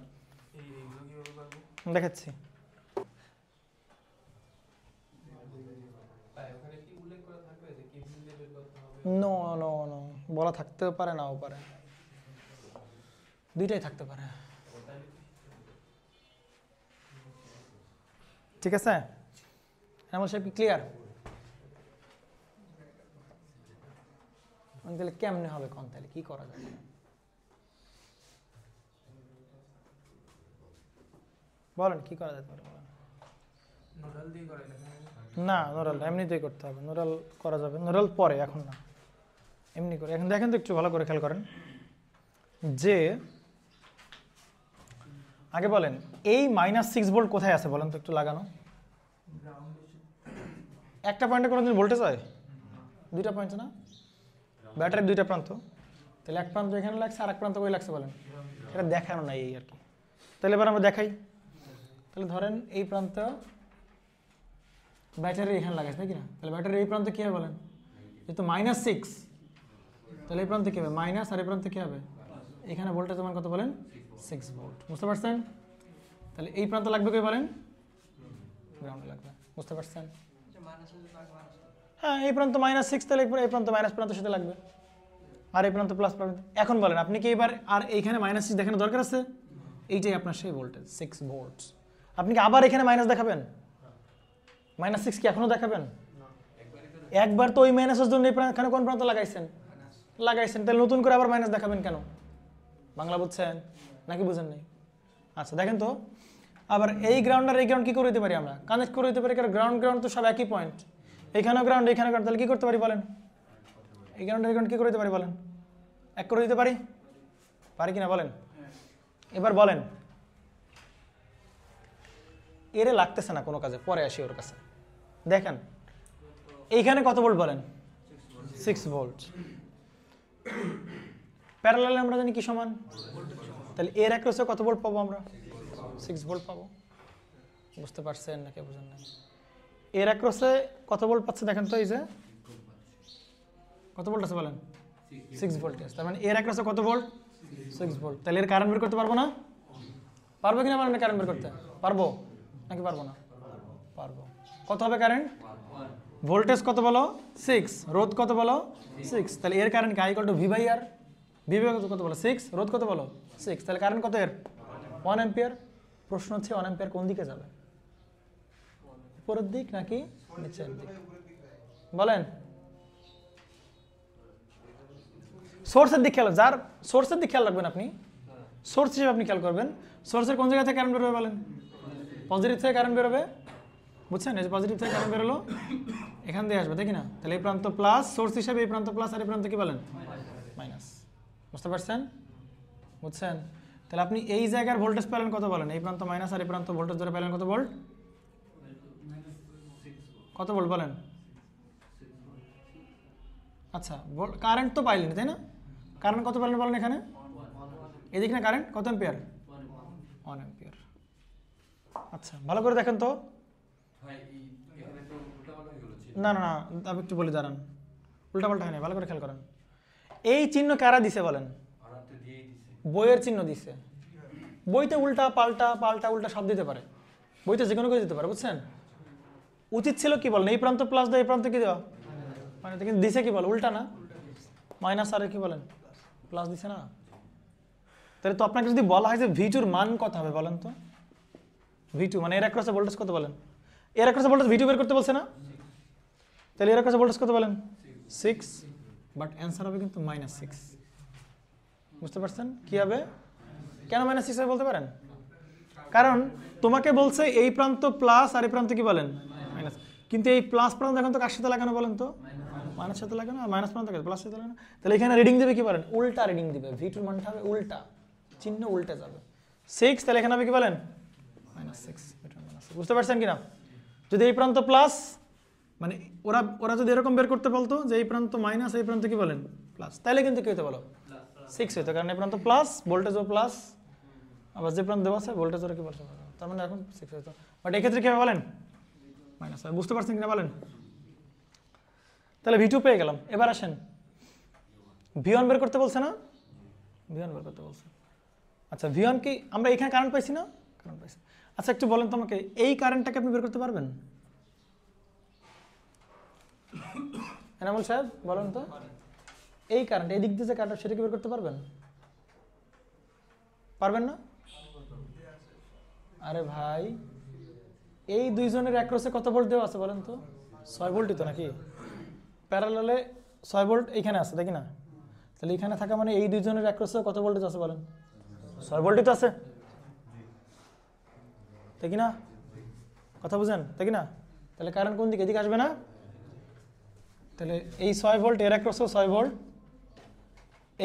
এইগুলো কিভাবে পারবো? দেখাচ্ছি। ওখানে কি উল্লেখ করা থাকবে যে কি বিল বের করতে হবে? নো নো নো, বলা থাকতেও পারে নাও পারে, দুইটাই থাকতে পারে। ঠিক আছে, আমার সব ক্লিয়ার? তাহলে কেমনে হবে কোন? তাহলে কি করা যায়? বলেন কি করা যেতে পারে? নোডাল দিয়ে করাই না। না, নোরাল এমনিতেই করতে হবে। নোরাল করা যাবে, নোরাল পরে, এখন না, এমনি করে। এখন দেখেন তো একটু ভালো করে খেয়াল করেন যে আগে বলেন এই -6 ভোল্ট কোথায় আছে বলেন তো একটু লাগানো। একটা পয়েন্টে কোনোদিন ভোল্টেজ হয়? দুইটা পয়েন্ট না, ব্যাটারির দুইটা প্রান্ত, তাহলে এক প্রান্ত এখানে লাগছে আর এক প্রান্ত কই লাগছে বলেন? এটা দেখানো নাই এই আর কি। তাহলে এবার আমরা দেখাই। তাহলে ধরেন এই প্রান্ত ব্যাটারি এখানে লাগাইছে নাকি না? তাহলে ব্যাটারির এই প্রান্তে কী হবে বলেন? যেহেতু -6, তাহলে এই প্রান্তে কী হবে? মাইনাস, আর এই প্রান্তে কী হবে? এখানে ভোল্টেজ মান কত বলেন? 6 ভোল্ট। বুঝতে পারছেন? তাহলে এই প্রান্ত লাগবে কই বলেন? গ্রাউন্ডে লাগবে। বুঝতে পারছেন? হ্যাঁ এই প্রান্ত -6 তাহলে এই প্রান্ত মাইনাস প্রান্তের সাথে লাগবে, আর এই প্রান্ত প্লাস প্রান্ত। এখন বলেন আপনি কি এবার আর এইখানে -6 দেখানোর দরকার আছে? এইটাই আপনার সেই ভোল্টেজ 6 ভোল্টস। আপনি কি আবার এখানে মাইনাস দেখাবেন? -6 কি এখনো দেখাবেন? একবার তো ওই মাইনাসের জন্য এখানে কোন প্রান্ত লাগাইছেন? তাহলে নতুন করে আবার মাইনাস দেখাবেন কেন? বাংলা বুঝছেন নাকি বুঝেন নাই? আচ্ছা দেখেন তো, আবার এই গ্রাউন্ড আর এই গ্রাউন্ড কি করে দিতে পারি আমরা? কানেক্ট করে দিতে পারি, কারণ গ্রাউন্ড তো সব একই পয়েন্ট। এখানেও গ্রাউন্ড, এখানে গ্রাউন্ড, তাহলে কি করতে পারি বলেন? এই গ্রাউন্ড কি করে দিতে পারি বলেন? এক করে দিতে পারি? পারি কিনা বলেন? এবার বলেন, এরে লাগতেছে না কোনো কাজে, পরে আসি ওর কাছে। দেখেন এইখানে কত ভোল্ট বলেন? 6 ভোল্ট। প্যারালালে আমরা জানি কি সমান, তাহলে এর অ্যাক্রসে কত ভোল্ট পাবো আমরা? 6 ভোল্ট পাবো। বুঝতে পারছেন নাকি বুঝেন না? এর অ্যাক্রসে কত ভোল্ট পাচ্ছে দেখেন তো, এই যে কত ভোল্ট আছে বলেন? 6 ভোল্ট আছে। তার মানে এর অ্যাক্রসে কত ভোল্ট? 6 ভোল্ট। তাহলে এর কারেন্ট বের করতে পারবো না? পারবো কিনা বলেন? কারেন্ট বের করতে পারবো নাকি পারবো না? পারবো। কত হবে কারেন্ট? ভোল্টেজ কত বলো? 6। রোধ কত বলো? 6। তাহলে এর কারেন্ট কি I = V/R? কত বলো? 6। রোধ কত বলো? 6। তাহলে কারেন্ট কত এর? 1 অ্যাম্পিয়ার। প্রশ্ন হচ্ছে 1 অ্যাম্পিয়ার কোন দিকে যাবে? উপরের দিক নাকি নিচের দিক বলেন? সোর্সের দিক খেয়াল, যার সোর্সের দিক খেয়াল রাখবেন আপনি, সোর্স হিসেবে আপনি খেয়াল করবেন। সোর্সের কোন জায়গা থেকে কারেন্ট বেরোবে বলেন? পজিটিভ থেকে কারেন্ট বেরোবে, বুঝছেন? এই যে পজিটিভ থেকে কারেন্ট বেরোলো, এখান দিয়ে আসবে, দেখি না? তাহলে এই প্রান্ত প্লাস, সোর্স হিসেবে এই প্রান্ত প্লাস, আর এই প্রান্ত কি বলেন? মাইনাস। বুঝতে পারছেন? বুঝছেন? তাহলে আপনি এই জায়গার ভোল্টেজ পেলেন কত বলেন? এই প্রান্ত মাইনাস আর এই প্রান্ত ভোল্টেজ ধরে পেলেন কত ভোল্ট? কত ভোল্ট বলেন? আচ্ছা কারেন্ট তো পাইলেন তাই না? কারেন্ট কত পেলেন বলেন এখানে? এদিকে না কারেন্ট কত অ্যাম্পিয়ার? 1 অ্যাম্পিয়ার। আচ্ছা ভালো করে দেখেন তো। না না না, আমি একটু বলি দাঁড়ান, উল্টাপাল্টা হয় না, ভালো করে খেয়াল করেন। এই চিহ্ন কারা দিছে বলেন? বইয়ের চিহ্ন দিছে। বইতে উল্টা পাল্টা পাল্টা উল্টা সব দিতে পারে, বইতে যে কোনো কিছু দিতে পারে, বুঝছেন? উচিত ছিল কি বলেন? এই প্রান্ত প্লাস দেওয়া, এই প্রান্ত কি দেওয়া, মানে কিন্তু দিছে কি বলে? উল্টা না? মাইনাস আর কি বলেন? প্লাস দিছে না? তাহলে তো আপনাকে যদি বলা হয় যে V2 এর মান কত হবে বলেন তো? V2 মানে এর অ্যাক্রসে ভোল্টেজ কত বলেন? এর অ্যাক্রসে ভোল্টেজ V2 বের করতে বলছে না? তাহলে এর অ্যাক্রসে ভোল্টেজ কত বলেন? 6। বাট অ্যান্সার হবে কিন্তু -6। বুঝতে পারছেন কি হবে? কেন -6 হবে বলতে পারেন? কারণ তোমাকে বলছে এই প্রান্ত প্লাস আর এই প্রান্ত কি বলেন? মাইনাস। কিন্তু এই প্লাস প্রান্ত এখন তো কার সাথে লাগানো বলেন তো? মাইনাস সাথে লাগানো, আর মাইনাস প্রান্ত প্লাস সাথে লাগানো। তাহলে এখানে রিডিং দিবে কি বলেন? উল্টা রিডিং দিবে। V2 এর মানটা হবে উল্টা, চিহ্ন উল্টে যাবে 6। তাহলে এখানে হবে কি বলেন? -6। বুঝতে পারছেন কিনা? যদি এই প্রান্ত প্লাস, মানে ওরা যদি এরকম বের করতে বলতো যে এই প্রান্ত মাইনাস, এই প্রান্ত কি বলেন? প্লাস, তাহলে কিন্তু কি হতে বলো? 6 হতো, কারণ এই প্রান্ত প্লাস, ভোল্টেজও প্লাস, আবার যে প্রান্ত দেওয়া আছে ভোল্টেজ ওরা কি বলছে, তার মানে এখন 6 হতো। বাট এক্ষেত্রে কি হবে বলেন? মাইনাস। বুঝতে পারছেন কিনা বলেন? তাহলে V2 পেয়ে গেলাম। এবার আসেন V1 বের করতে বলছে না? V1 বের করতে বলছে। আচ্ছা V1 কি আমরা এখানে কারেন্ট পাইছি না? কারেন্ট পাইছি। আচ্ছা একটু বলেন তো আমাকে, এই কারেন্টটাকে আপনি বের করতে পারবেন? এনামুল সাহেব বলেন তো, এই কারেন্ট, এই দিক দিয়ে যে কারেন্ট সেটা কি বের করতে পারবেন? পারবেন না? আরে ভাই এই দুইজনের অ্যাক্রসে কত ভোল্ট দেওয়া আছে বলেন তো? 6 ভোল্টই তো নাকি? প্যারালালে 6 ভোল্ট এইখানে আছে, দেখি না? তাহলে এখানে থাকা মানে এই দুইজনের অ্যাক্রসে কত ভোল্টেজ আছে বলেন? 6 ভোল্টই তো আছে, দেখি না? কথা বুঝেন, দেখি না? তাহলে কারেন্ট কোন দিকে? এদিকে আসবে না? তাহলে এই 6 ভোল্ট, এর অ্যাক্রসেও 6 ভোল্ট,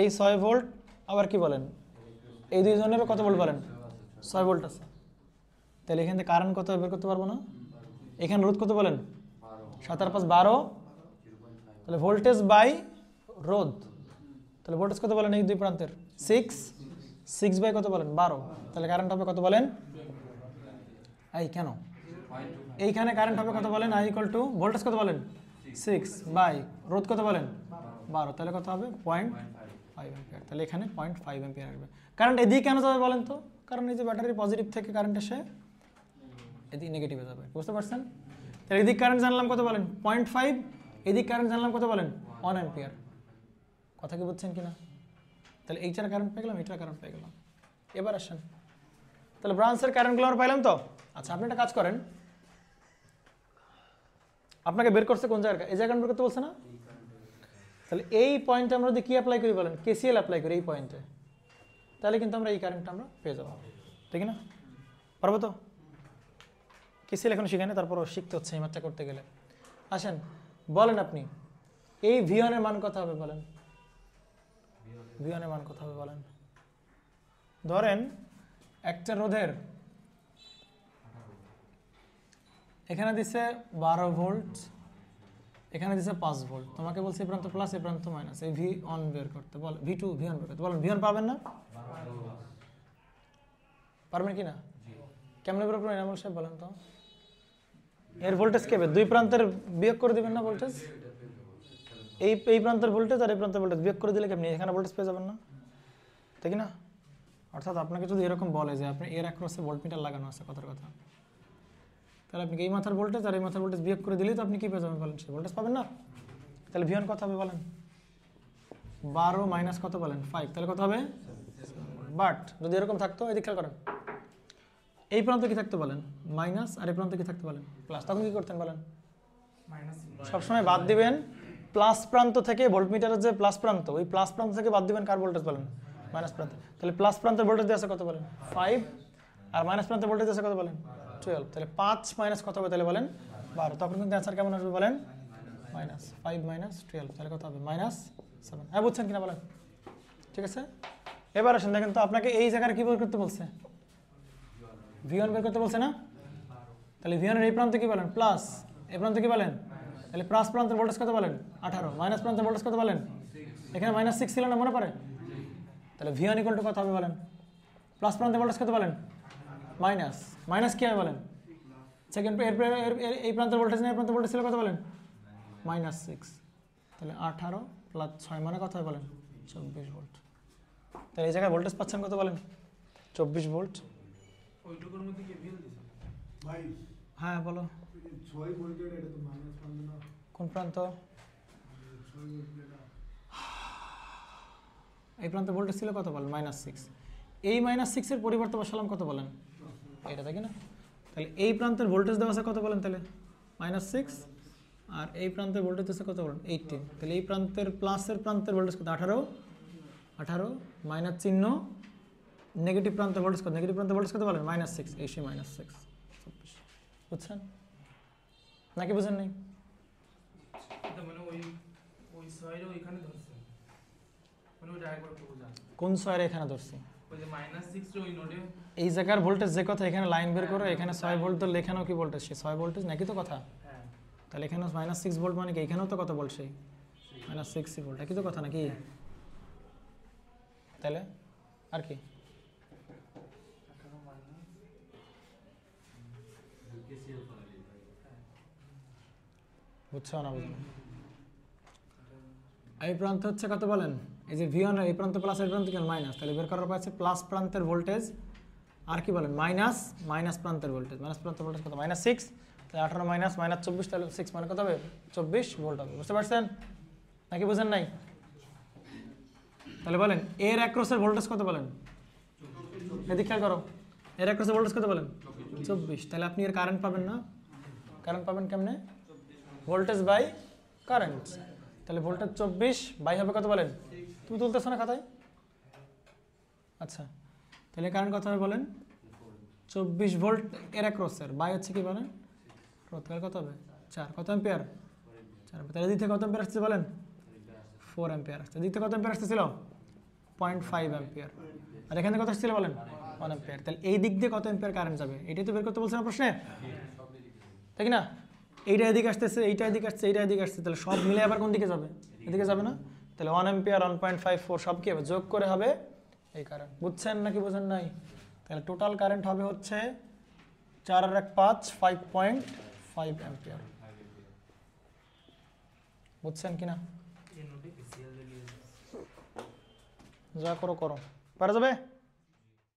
এই 6 ভোল্ট, আবার কি বলেন এই দুইজনেরও কত ভোল্ট বলেন? 6 ভোল্ট আছে। তাহলে এখান থেকে কারেন্ট কত বের করতে পারবো না? এখানে রোধ কত বলেন? 7 আর 5 12। তাহলে ভোল্টেজ বাই রোধ, তাহলে ভোল্টেজ কত বলেন এই দুই প্রান্তের? 6 বাই কত বলেন? 12। তাহলে কারেন্ট হবে কত বলেন? এই কেন এইখানে কারেন্ট হবে কত বলেন? I = ভোল্টেজ কত বলেন? 6 বাই রোধ কত বলেন? 12। তাহলে কত হবে? 0.5 অ্যাম্পিয়ার। তাহলে এখানে 0.5 অ্যাম্পিয়ার আসবে। কারেন্ট এদিকে কেন যাবে বলেন তো? কারণ এই যে ব্যাটারি পজিটিভ থেকে কারেন্ট এসে এদিকে নেগেটিভে যাবে। বুঝতে পারছেন? তাহলে এদিকে কারেন্ট জানলাম কত বলেন? 0.5, এদিক কারেন্ট জানলাম কত বলেন 1 অ্যাম্পিয়ার। কথা কি বুঝছেন কিনা? তাহলে এইটার কারেন্ট পেয়ে গেলাম, এইটার কারেন্ট পেয়ে গেলাম। এবার আসেন, তাহলে ব্রাঞ্চের কারেন্টগুলো আমরা পাইলাম তো। আচ্ছা আপনি একটা কাজ করেন, আপনাকে বের করছে কোন জায়গায়, এই জায়গাটা বের করতে বলছে না? তাহলে এই পয়েন্টে আমরা যদি কি অ্যাপ্লাই করি বলেন, কেসিএল অ্যাপ্লাই করি এই পয়েন্টে, তাহলে কিন্তু আমরা এই কারেন্টটা আমরা পেয়ে যাবো, ঠিক না? পারবো তো? কেসিএল এখন শিখে না, তারপরও শিখতে হচ্ছে এই ম্যাথটা করতে গেলে। আসেন বলেন আপনি এই V1 এর মান কত হবে বলেন, V1 এর মান কত হবে বলেন। ধরেন একটা রোধের এখানে দিছে 12 ভোল্ট, এখানে দিছে 5 ভোল্ট, তোমাকে বলছে এই প্রান্ত প্লাস এই প্রান্ত মাইনাস, এই V1 বের করতে বল, V2 V1 বের করতে বলেন। V1 পাবেন না? পারবেন কি না? কেমনে বের করবেন এনামুল সাহেব বলেন তো? এর ভোল্টেজ কে দুই প্রান্তের বিয়োগ করে দিবেন না ভোল্টেজ, এই প্রান্তের ভোল্টেজ আর এই প্রান্তের ভোল্টেজ বিয়োগ করে দিলে কেমনি এখানে ভোল্টেজ পেয়ে যাবেন না, ঠিক না? অর্থাৎ আপনাকে যদি এরকম বলে যে আপনি এর অ্যাক্রসে ভোল্টমিটার লাগানো আছে কথার কথা, তাহলে আপনি এই মাথার ভোল্টেজ আর এই মাথার ভোল্টেজ বিয়োগ করে দিলেই তো আপনি কি পেয়ে যাবেন বলেন, সেই ভোল্টেজ পাবেন না। তাহলে V1 কত হবে বলেন, 12 মাইনাস কত বলেন 5, তাহলে কত হবে? বাট যদি এরকম থাকতো, এদিকে খেয়াল করেন, এই প্রান্ত কি থাকতে বলেন মাইনাস, আর এই প্রান্ত কি থাকতে বলেন প্লাস, তখন কি করতেন বলেন? সবসময় বাদ দিবেন প্লাস প্রান্ত থেকে, ভোল্টমিটারের যে প্লাস প্রান্ত, ওই প্লাস প্রান্ত থেকে বাদ দিবেন কার ভোল্টেজ বলেন, মাইনাস প্রান্ত। তাহলে প্লাস প্রান্তের ভোল্টেজ দিয়ে আছে কত বলেন 5, আর মাইনাস প্রান্তের ভোল্টেজ দিয়ে আছে কত বলেন 12, তাহলে 5 মাইনাস কত হবে তাহলে বলেন 12, তখন কিন্তু অ্যান্সার কেমন আসবে বলেন মাইনাস 5 মাইনাস 12, তাহলে কত হবে -7। হ্যাঁ বুঝছেন কিনা বলেন? ঠিক আছে, এবার আসেন দেখেন তো আপনাকে এই জায়গায় কি বের করতে বলছে, V1 বের করতে বলছে না? তাহলে V1 এর এই প্রান্ত কি বলেন প্লাস, এই প্রান্ত কি বলেন, তাহলে প্লাস প্রান্তের ভোল্টেজ কত বলেন 18, মাইনাস প্রান্তের ভোল্টেজ কত বলেন, এখানে -6 ছিল না মনে পড়ে? তাহলে V1 ইকুয়াল টু কত হবে বলেন, প্লাস প্রান্তের ভোল্টেজ কত বলেন মাইনাস, মাইনাস কি হবে বলেন সেকেন্ড, এই প্রান্তের ভোল্টেজ না এই প্রান্তের ভোল্টেজ ছিল কত বলেন -6, তাহলে 18 প্লাস 6 মানে কত হয় বলেন 24 ভোল্ট। তাহলে এই জায়গায় ভোল্টেজ পাচ্ছেন কত বলেন 24 ভোল্ট। ওইটুকুর মধ্যে কি বিল দিছে ভাই হ্যাঁ বলো 6 ভোল্টের এটা তো মাইনাস প্রান্ত না, কোন প্রান্ত? 6 ভোল্টের এটা এই প্রান্তে ভোল্টেজ ছিল কত বলেন -6, এই -6 এর পরিবর্তে বসালাম কত বলেন এটা, তাই না? তাহলে এই প্রান্তের ভোল্টেজ দেওয়া আছে কত বলেন তাহলে -6, আর এই প্রান্তের ভোল্টেজ আছে কত বলেন 18, তাহলে এই প্রান্তের প্লাসের প্রান্তের ভোল্টেজ কত 18 মাইনাস চিহ্ন, নেগেটিভ প্রান্তের ভোল্টেজ কত, নেগেটিভ প্রান্তের ভোল্টেজ কত বলেন -6, এই সেই -6 24, বুঝছেন নাকি বুঝেন নাই? এটা মানে ওই সাইডে ওইখানে ধরছে, মানে ওইটা একবার একটু বোঝা, কোন ছয়ের এখানে ধরছি, ওই যে -6 ওই নোডে এই জায়গার ভোল্টেজ যে কথা এখানে লাইন বের করো, এখানে 6 ভোল্ট তো লেখানো কি ভোল্টেজ, সে 6 ভোল্টেজ নাকি তো কথা, হ্যাঁ তাহলে এখানে -6 ভোল্ট মানে কি এখানেও তো কত ভোল্ট সেই -6 ভোল্ট, একই তো কথা নাকি? তাহলে আর কি বুঝছো না বুঝলো? এই প্রান্ত হচ্ছে কত বলেন, এই যে V1 এই প্রান্ত প্লাস এই প্রান্ত কেন মাইনাস, তাহলে বের করার পর আছে প্লাস প্রান্তের ভোল্টেজ আর কি বলেন মাইনাস প্রান্তের ভোল্টেজ, মাইনাস প্রান্তের ভোল্টেজ কত -6, তাহলে 18 মাইনাস -24, তাহলে 6 মানে কত হবে 24 ভোল্ট হবে, বুঝতে পারছেন নাকি বুঝেন নাই? তাহলে বলেন এর অ্যাক্রসের ভোল্টেজ কত বলেন, এদিকে খেয়াল করো, এর অ্যাক্রসের ভোল্টেজ কত বলেন 24, তাহলে আপনি এর কারেন্ট পাবেন না, কারেন্ট পাবেন কেমনে, ভোল্টেজ বাই কারেন্ট, তাহলে ভোল্টেজ 24 বাই হবে কত বলেন, তুমি তুলতেছো না খাতায়? আচ্ছা তাহলে কারেন্ট কত হবে বলেন 24 ভোল্ট এর অ্যাক্রসের, বাই হচ্ছে কি বলেন তাহলে কত হবে 4, কত অ্যাম্পিয়ার 4 অ্যাম্পিয়ার, তাহলে দিক থেকে কত অ্যাম্পিয়ার আসছে বলেন 4 অ্যাম্পিয়ার আসছে, দিক থেকে কত অ্যাম্পিয়ার আসতেছিল 0.5 অ্যাম্পিয়ার, আর এখানে কত আসছিল বলেন 1 অ্যাম্পিয়ার, তাহলে এই দিক দিয়ে কত অ্যাম্পিয়ার কারেন্ট যাবে এটাই তো বের করতে বলছেন প্রশ্নে, তাই না? এইটা এদিকে আসতেছে, এইটা এদিকে আসছে, এইটা এদিকে আসছে, তাহলে সব মিলে আবার কোন দিকে যাবে, এদিকে যাবে না? তাহলে 1 অ্যাম্পিয়ার 1.54 সব কি হবে যোগ করে হবে এই কারেন্ট, বুঝছেন নাকি বুঝেন নাই? তাহলে টোটাল কারেন্ট হবে হচ্ছে 4 আর 1 5, 5.5 অ্যাম্পিয়ার, বুঝছেন কিনা? এই নোডে কেসিএল দিয়ে যা করো করো, পারা যাবে?